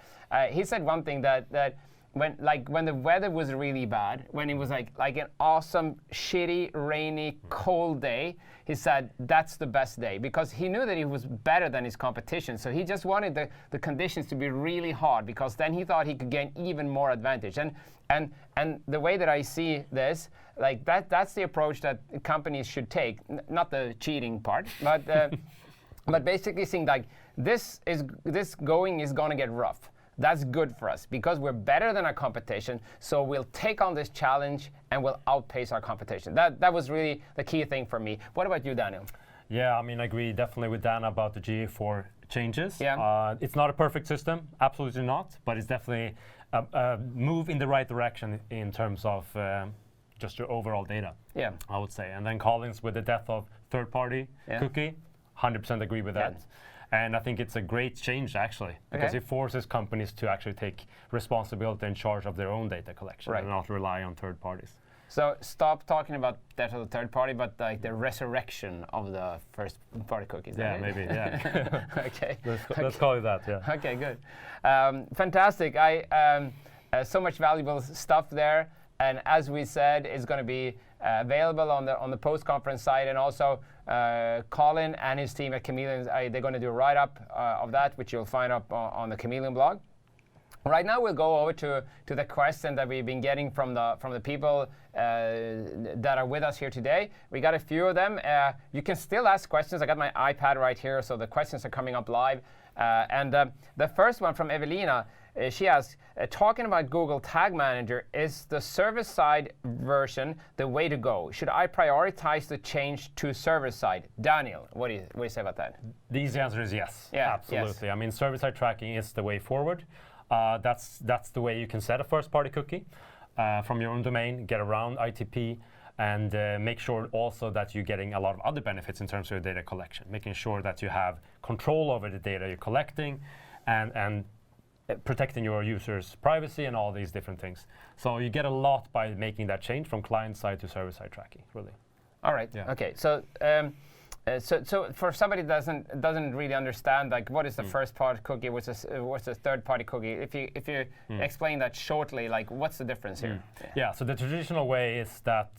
He said one thing that when the weather was really bad, when it was like an awesome, shitty, rainy, cold day, he said that's the best day, because he knew that he was better than his competition. So he just wanted the conditions to be really hard, because then he thought he could gain even more advantage. And the way that I see this, that's the approach that companies should take, not the cheating part, but but basically seeing this going is gonna get rough. That's good for us because we're better than our competition, so we'll take on this challenge and we'll outpace our competition. That was really the key thing for me. What about you, Daniel? Yeah, I mean, I agree definitely with Dan about the GA4 changes. Yeah. It's not a perfect system, absolutely not, but it's definitely a move in the right direction in terms of just your overall data. Yeah, I would say. And then Collins with the death of third-party cookie, 100% agree with that. And I think it's a great change, actually, because it forces companies to actually take responsibility and charge of their own data collection and not rely on third parties. So stop talking about that of the third party, but the resurrection of the first party cookies. Yeah, maybe, yeah. Okay. Let's call it that, yeah. Okay, good. Fantastic. So much valuable stuff there. And as we said, it's going to be available on the post-conference site, and also Collin and his team at Kameleoon, they're going to do a write-up of that, which you'll find up on the Kameleoon blog. Right now, we'll go over to the question that we've been getting from the people that are with us here today. We got a few of them. You can still ask questions. I got my iPad right here, so the questions are coming up live. And the first one from Evelina, she asks, talking about Google Tag Manager, is the server-side version the way to go? Should I prioritize the change to server-side? Daniel, what do you say about that? The easy answer is yes. Yeah, absolutely. Yes. I mean, server-side tracking is the way forward. That's the way you can set a first-party cookie from your own domain, get around ITP, and make sure also that you're getting a lot of other benefits in terms of your data collection, making sure that you have control over the data you're collecting and protecting your users' privacy and all these different things. So you get a lot by making that change from client-side to server-side tracking, really. All right. Yeah. Okay. So So for somebody that doesn't really understand, like, what is the first party cookie, what's the third party cookie? If you explain that shortly, like, what's the difference here? Yeah. So the traditional way is that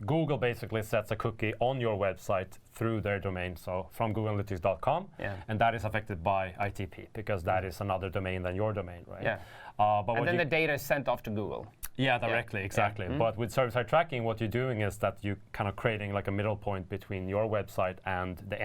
Google basically sets a cookie on your website through their domain, so from googleanalytics.com, and that is affected by ITP because that is another domain than your domain, right? Yeah. And then the data is sent off to Google. Yeah, directly, exactly. Yeah. But with server-side tracking, what you're doing is that you're kind of creating like a middle point between your website and the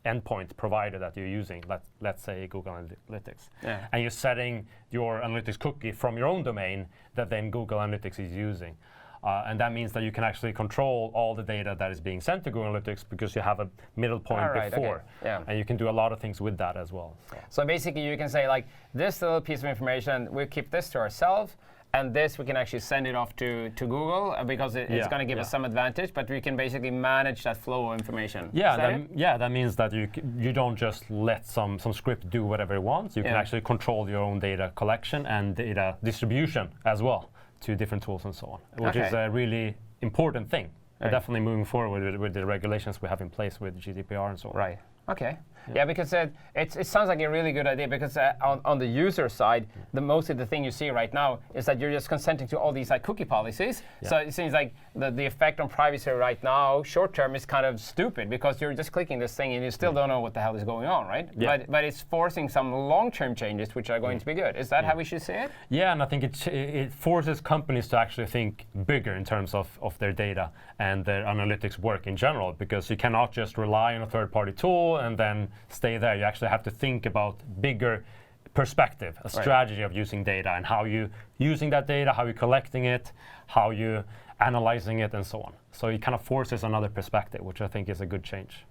endpoint provider that you're using, let's say Google Analytics. Yeah. And you're setting your analytics cookie from your own domain that then Google Analytics is using. And that means that you can actually control all the data that is being sent to Google Analytics because you have a middle point before. Okay. Yeah. And you can do a lot of things with that as well. So basically you can say, like, this little piece of information, we'll keep this to ourselves, and this we can actually send it off to Google because it's going to give us some advantage, but we can basically manage that flow of information. Yeah, that means that you don't just let some script do whatever it wants. You can actually control your own data collection and data distribution as well to different tools and so on, which is a really important thing. Definitely moving forward with the regulations we have in place with GDPR and so on. Right. Okay. Yeah, because it sounds like a really good idea because on the user side, mostly the thing you see right now is that you're just consenting to all these like cookie policies. Yeah. So it seems like the effect on privacy right now, short term, is kind of stupid because you're just clicking this thing and you still don't know what the hell is going on, right? Yeah. But it's forcing some long-term changes which are going to be good. Is that how we should see it? Yeah, and I think it forces companies to actually think bigger in terms of their data and their analytics work in general, because you cannot just rely on a third-party tool and then stay there. You actually have to think about bigger perspective, a strategy of using data and how you using that data, how you collecting it, how you analyzing it, and so on. So it kind of forces another perspective, which I think is a good change.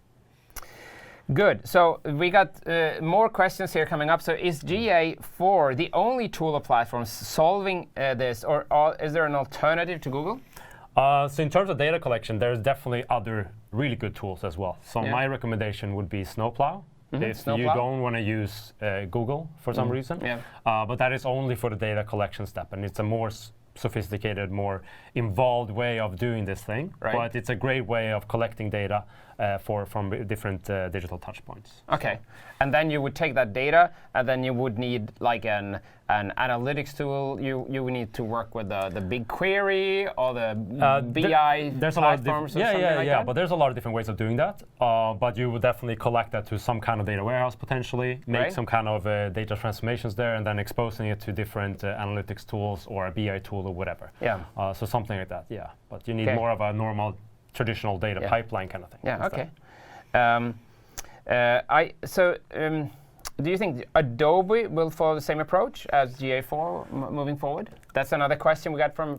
Good. So we got more questions here coming up. So is GA4 the only tool or platform solving this, or is there an alternative to Google? So in terms of data collection, there's definitely other really good tools as well. So my recommendation would be Snowplow. If you don't want to use Google for some reason. Yeah. But that is only for the data collection step, and it's a more sophisticated, more involved way of doing this thing. Right. But it's a great way of collecting data from different digital touch points. Okay. And then you would take that data, and then you would need like an analytics tool. You would need to work with the BigQuery or the BI there's a lot of platforms. that. But there's a lot of different ways of doing that. But you would definitely collect that to some kind of data warehouse potentially, make some kind of data transformations there, and then exposing it to different analytics tools or a BI tool or whatever. Yeah. So something like that. Yeah. But you need more of a normal, traditional data pipeline kind of thing. Yeah. instead. Okay. Do you think Adobe will follow the same approach as GA4 moving forward? That's another question we got from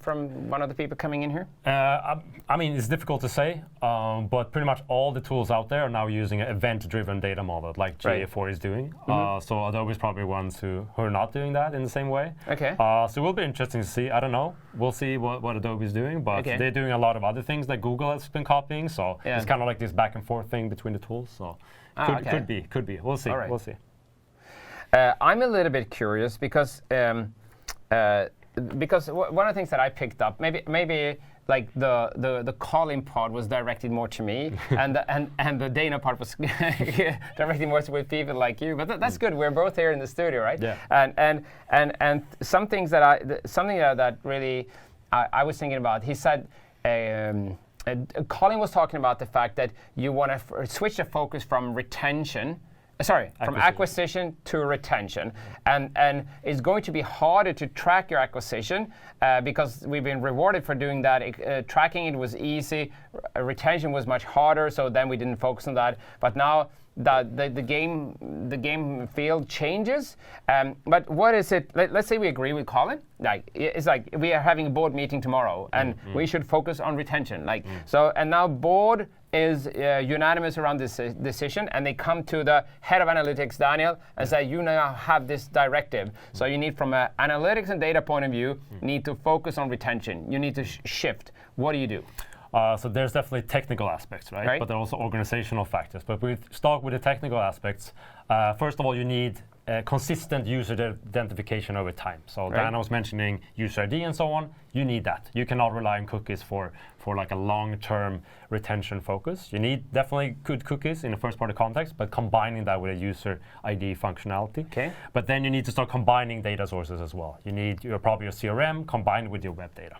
one of the people coming in here. I mean, it's difficult to say, but pretty much all the tools out there are now using an event-driven data model, like GA4 is doing. So Adobe is probably ones who are not doing that in the same way. Okay. So it will be interesting to see. I don't know. We'll see what Adobe is doing, but they're doing a lot of other things that Google has been copying. So it's kind of like this back and forth thing between the tools. So could be. We'll see. We'll see. I'm a little bit curious because one of the things that I picked up, maybe like the Collin part was directed more to me, and the Dana part was directed more with people like you. But that's good. We're both here in the studio, right? Yeah. And some things that really I was thinking about. He said. Collin was talking about the fact that you want to switch the focus from acquisition to retention, and it's going to be harder to track your acquisition because we've been rewarded for doing that. Tracking it was easy, retention was much harder, so then we didn't focus on that. But now the game field changes. But what is it? Let's say we agree with Collin. It's like we are having a board meeting tomorrow, and we should focus on retention. So, and now board is unanimous around this decision, and they come to the head of analytics, Daniel, and say, you now have this directive. So you need, from an analytics and data point of view, need to focus on retention. You need to shift. What do you do? So there's definitely technical aspects, right? But there are also organizational factors. But we start with the technical aspects. First of all, you need consistent user identification over time. So Dana was mentioning user ID and so on. You need that. You cannot rely on cookies for like a long-term retention focus. You need definitely good cookies in a first-party context, but combining that with a user ID functionality. Okay. But then you need to start combining data sources as well. You need probably your CRM combined with your web data.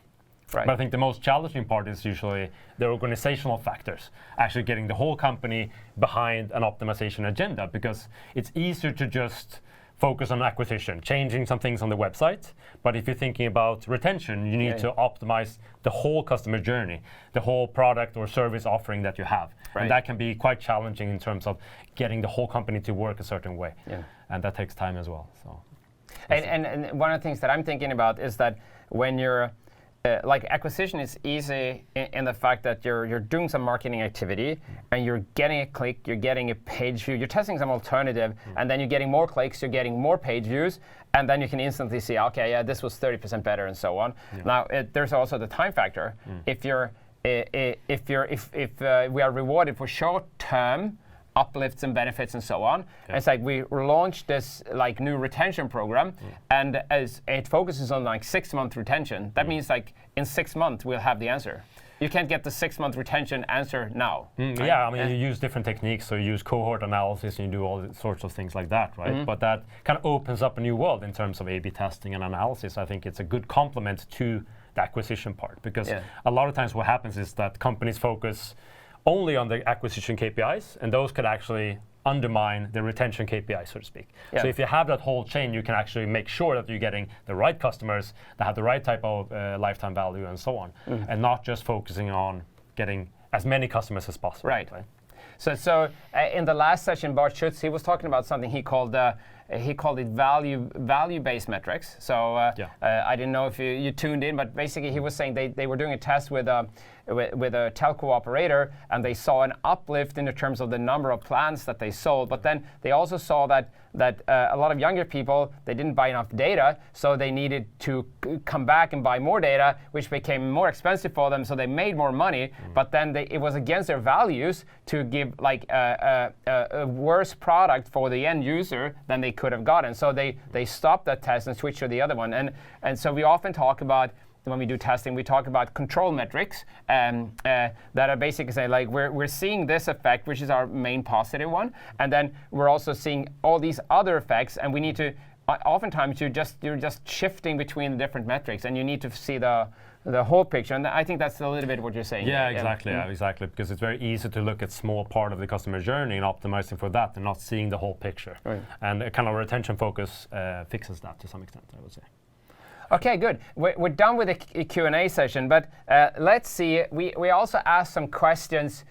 But I think the most challenging part is usually the organizational factors, actually getting the whole company behind an optimization agenda, because it's easier to just focus on acquisition, changing some things on the website. But if you're thinking about retention, you need to optimize the whole customer journey, the whole product or service offering that you have. And that can be quite challenging in terms of getting the whole company to work a certain way. And that takes time as well. So. And one of the things that I'm thinking about is that when you're like acquisition is easy in the fact that you're doing some marketing activity and you're getting a click, you're getting a page view, you're testing some alternative, and then you're getting more clicks, you're getting more page views, and then you can instantly see, okay, yeah, this was 30% better, and so on. Now there's also the time factor. If we are rewarded for short-term uplifts and benefits and so on. It's like we launched this like new retention program, and as it focuses on like 6-month retention, that means like in 6 months we'll have the answer. you can't get the 6-month retention answer now. Right? Yeah, I mean, you use different techniques. So you use cohort analysis and you do all sorts of things like that, right? But that kind of opens up a new world in terms of A/B testing and analysis. I think it's a good complement to the acquisition part, because a lot of times what happens is that companies focus only on the acquisition KPIs, and those could actually undermine the retention KPI, so to speak. So if you have that whole chain, you can actually make sure that you're getting the right customers that have the right type of lifetime value and so on, and not just focusing on getting as many customers as possible. Right. So in the last session, Bart Schutz, he was talking about something he called it value-based metrics. So I didn't know if you tuned in, but basically he was saying they were doing a test with a telco operator, and they saw an uplift in the terms of the number of plans that they sold. But then they also saw that a lot of younger people, they didn't buy enough data, so they needed to come back and buy more data, which became more expensive for them. So they made more money, but then it was against their values to give like a worse product for the end user than they could have gotten. So they stopped that test and switched to the other one. And so we often talk about, when we do testing, we talk about control metrics that are basically saying, like, we're seeing this effect, which is our main positive one, and then we're also seeing all these other effects, and we need to, oftentimes you're just shifting between the different metrics, and you need to see the whole picture. And I think that's a little bit what you're saying. Yeah, exactly. Yeah, exactly. Because it's very easy to look at small part of the customer journey and optimizing for that, and not seeing the whole picture. Right. And a kind of retention focus fixes that to some extent, I would say. Okay, good. We're done with the Q&A session, but let's see. We also asked some questions.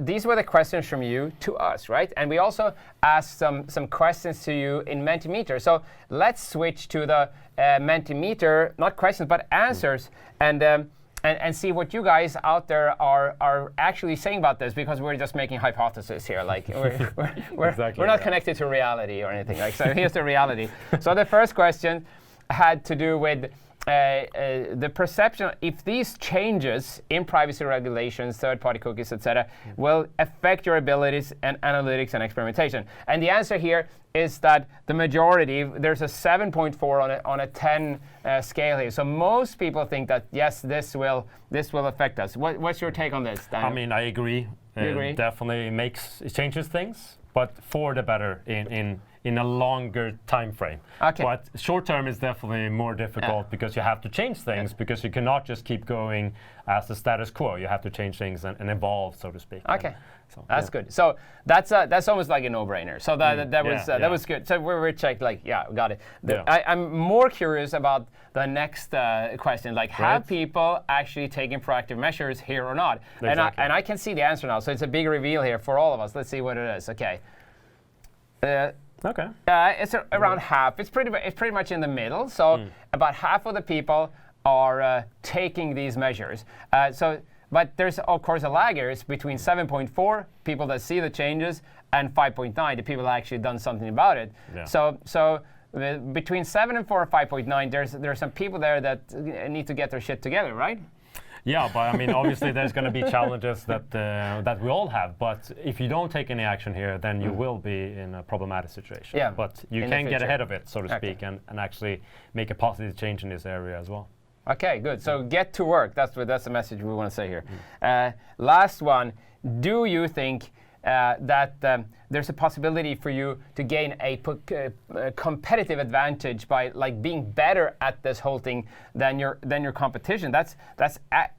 These were the questions from you to us, right? And we also asked some questions to you in Mentimeter. So let's switch to the Mentimeter, not questions, but answers, and see what you guys out there are actually saying about this, because we're just making hypotheses here. Like we're not connected to reality or anything. Like, so here's the reality. So the first question had to do with the perception if these changes in privacy regulations, third-party cookies, etc., will affect your abilities in analytics and experimentation. And the answer here is that the majority, there's a 7.4 on a 10 scale here. So most people think that yes, this will affect us. What's your take on this, Daniel? I mean, I agree. You agree? Definitely it changes things, but for the better in a longer time frame. Okay. But short term is definitely more difficult because you have to change things, because you cannot just keep going as the status quo. You have to change things and evolve, so to speak. Okay. So, that's good. So that's almost like a no-brainer. So that was good. So we're checked. Like, got it. I'm more curious about the next question. Like, have people actually taken proactive measures here or not? Exactly. And I can see the answer now. So it's a big reveal here for all of us. Let's see what it is. Okay. Okay. It's around half. It's pretty much in the middle. So about half of the people are taking these measures. But there's of course a laggers between 7.4 people that see the changes and 5.9 the people that actually done something about it. Yeah. So between 7 and 4 and 5.9, there's some people there that need to get their shit together, right? Yeah, but I mean, obviously there's going to be challenges that we all have. But if you don't take any action here, then you will be in a problematic situation. Yeah. But you can get ahead of it, so to speak, and actually make a positive change in this area as well. Okay, good. So get to work. That's the message we want to say here. Last one. Do you think that there's a possibility for you to gain a competitive advantage by like being better at this whole thing than your competition? That's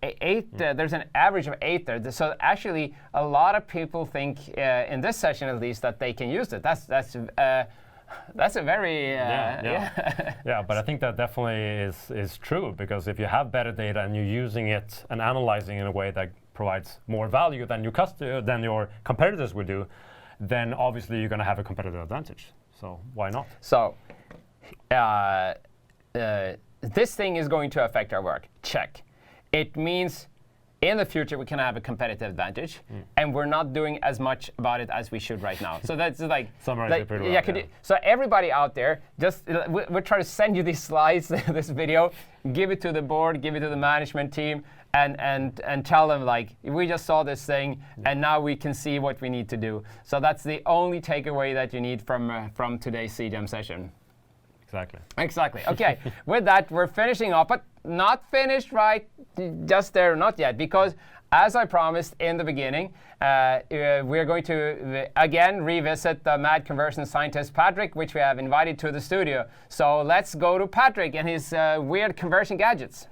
8. There's an average of 8 there. So actually, a lot of people think in this session at least that they can use it. That's a very yeah, but I think that definitely is true, because if you have better data and you're using it and analyzing in a way that provides more value than your competitors will do, then obviously you're going to have a competitive advantage. So why not? So this thing is going to affect our work. Check. It means in the future we can have a competitive advantage, and we're not doing as much about it as we should right now. So that's like summarize it pretty well. So everybody out there, just we're trying to send you these slides, this video, give it to the board, give it to the management team, and tell them like, we just saw this thing, and now we can see what we need to do. So that's the only takeaway that you need from today's CJAM session. Exactly. Okay. With that, we're finishing off, but not finished right just there, not yet, because as I promised in the beginning, we're going to again revisit the mad conversion scientist Patrick, which we have invited to the studio. So let's go to Patrick and his weird conversion gadgets.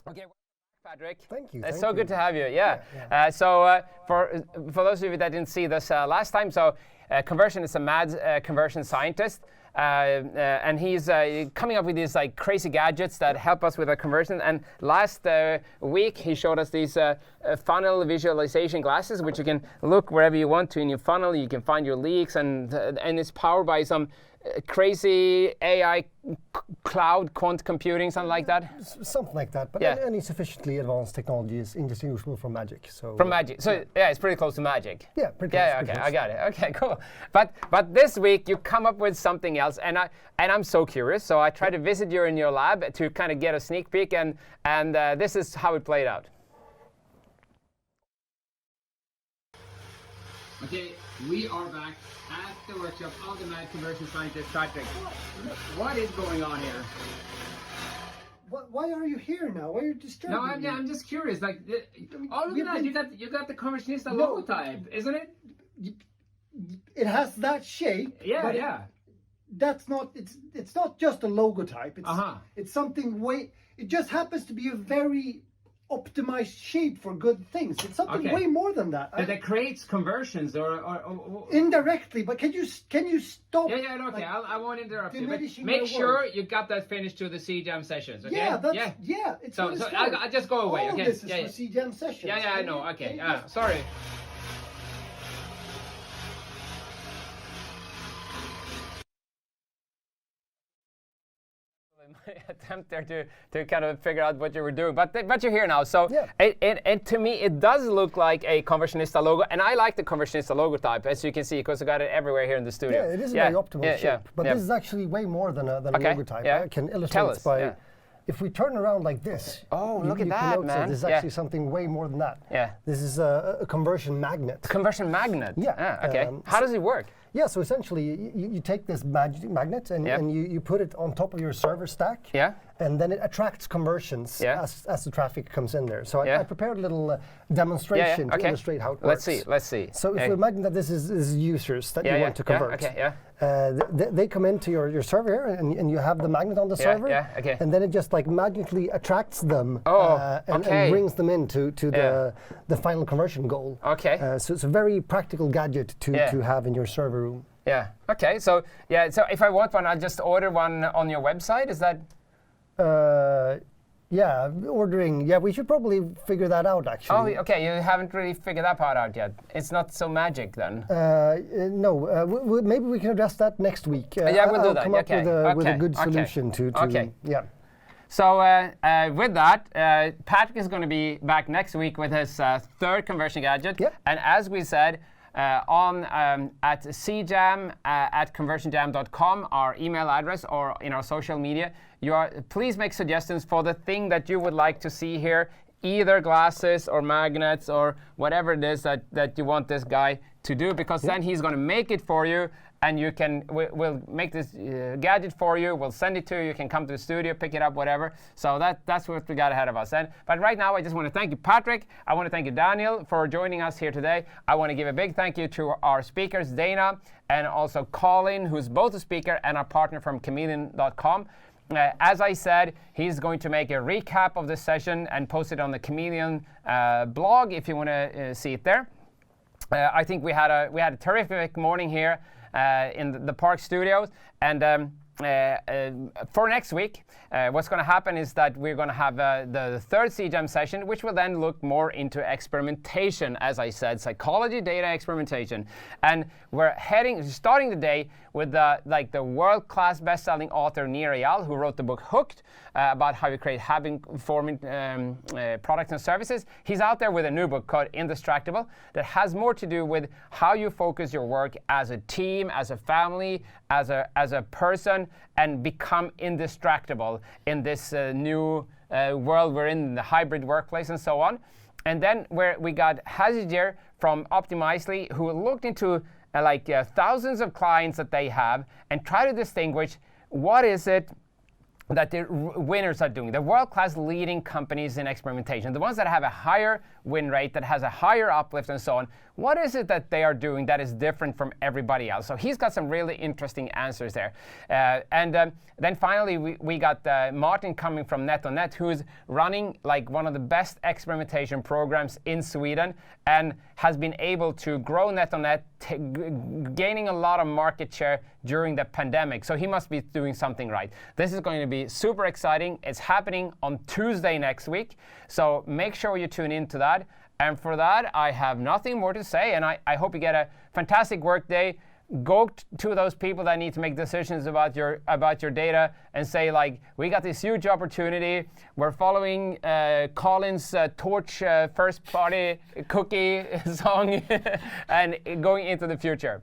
Okay, Patrick. Thank you. It's thank so you. good to have you. Yeah. For those of you that didn't see this last time, Conversion is a mad conversion scientist, and he's coming up with these like crazy gadgets that help us with our conversion. And last week he showed us these funnel visualization glasses, which you can look wherever you want to in your funnel. You can find your leaks, and it's powered by some crazy AI cloud quant computing, something like that. Something like that, but Yeah. any sufficiently advanced technology is indistinguishable from magic. So From magic. So yeah, it's pretty close to magic. yeah, pretty Yeah, close, okay, pretty I close. got it. Okay, cool. But this week you come up with something else, and I'm so curious. So I tried to visit you in your lab to kind of get a sneak peek, and this is how it played out. Okay, we are back at the workshop of the mad conversion scientist Patrick. What is going on here? Why are you here now? Why are you disturbing No, me? I'm just curious. Like, oh look we've at that! been- You got the conversionista No. logo type, isn't it? It has that shape. Yeah, but yeah. That's not. It's not just a logo type. Uh-huh. It's something way. It just happens to be a very optimized shape for good things. It's something Okay. way more than that. That creates conversions or Indirectly, but can you stop? Yeah, okay. like, I won't interrupt you. But diminishing make my sure work? you got that finished to the CJAM Sessions, okay? Yeah, it's So, what it's so for. I just go away, All okay? this is Yeah, for CJAM Sessions. yeah, I know. Okay, sorry. My attempt there to kind of figure out what you were doing, but you're here now. So Yeah. it to me it does look like a conversionista logo, and I like the conversionista logo type, as you can see, because I got it everywhere here in the studio. Yeah, it is a very optimal shape, but yeah. this is actually way more than a Okay, logo type. yeah. I can Tell illustrate us, by yeah. if we turn around like this. Oh, look at you that, can notice man. This is Yeah. actually something way more than that. Yeah. This is a conversion magnet. Conversion magnet. Yeah, Okay. How does it work? Yeah, so essentially you take this magnet and, Yeah. and you put it on top of your server stack. Yeah. And then it attracts conversions Yeah. as the traffic comes in there. So Yeah. I prepared a little demonstration to Okay. illustrate how it Let's works. Let's see. So if you imagine that this is users that you want to convert. Okay. Yeah. They come into your server here, and you have the magnet on the Yeah, server. yeah, okay. And then it just like magically attracts them and okay. brings them into Yeah. the final conversion goal. Okay. So it's a very practical gadget to have in your server room. Yeah. Okay. So yeah. So if I want one, I'll just order one on your website. Is that? Yeah, ordering. Yeah, we should probably figure that out Oh, actually. okay. You haven't really figured that part out yet. It's not so magic then. No, maybe we can address that next week. Yeah, we'll do I'll that. come up Okay, with a okay, good okay. solution to Okay. yeah. So with that, Patrick is going to be back next week with his third conversion gadget. Yep. And as we said, at CJAM at conversionjam.com, our email address, or in our social media, please make suggestions for the thing that you would like to see here, either glasses or magnets or whatever it is that you want this guy to do, because then he's going to make it for you. And we'll make this gadget for you. We'll send it to you. You can come to the studio, pick it up, whatever. So that's what we got ahead of us. But right now, I just want to thank you, Patrick. I want to thank you, Daniel, for joining us here today. I want to give a big thank you to our speakers, Dana, and also Collin, who's both a speaker and our partner from Kameleoon.com. As I said, he's going to make a recap of this session and post it on the Kameleoon blog if you want to see it there. I think we had a terrific morning here in the Park Studios, and for next week, what's going to happen is that we're going to have the third CJAM session, which will then look more into experimentation, as I said, psychology, data, experimentation, and we're starting the day with the world-class best-selling author Nir Eyal, who wrote the book Hooked, about how you create habit-forming products and services. He's out there with a new book called Indistractable that has more to do with how you focus your work as a team, as a family, as a person, and become indistractable in this new world we're in, the hybrid workplace and so on. And then we got Hazijir from Optimizely, who looked into thousands of clients that they have and try to distinguish what is it that the winners are doing, the world-class leading companies in experimentation, the ones that have a higher win rate, that has a higher uplift and so on. What is it that they are doing that is different from everybody else? So he's got some really interesting answers there. Then finally, we got Martin coming from NetOnNet, who's running like one of the best experimentation programs in Sweden and has been able to grow NetOnNet, gaining a lot of market share during the pandemic. So he must be doing something right. This is going to be super exciting. It's happening on Tuesday next week. So make sure you tune in to that. And for that, I have nothing more to say. And I hope you get a fantastic work day. Go to those people that need to make decisions about your data and say, like, we got this huge opportunity. We're following Collin's Torch first party cookie song and going into the future.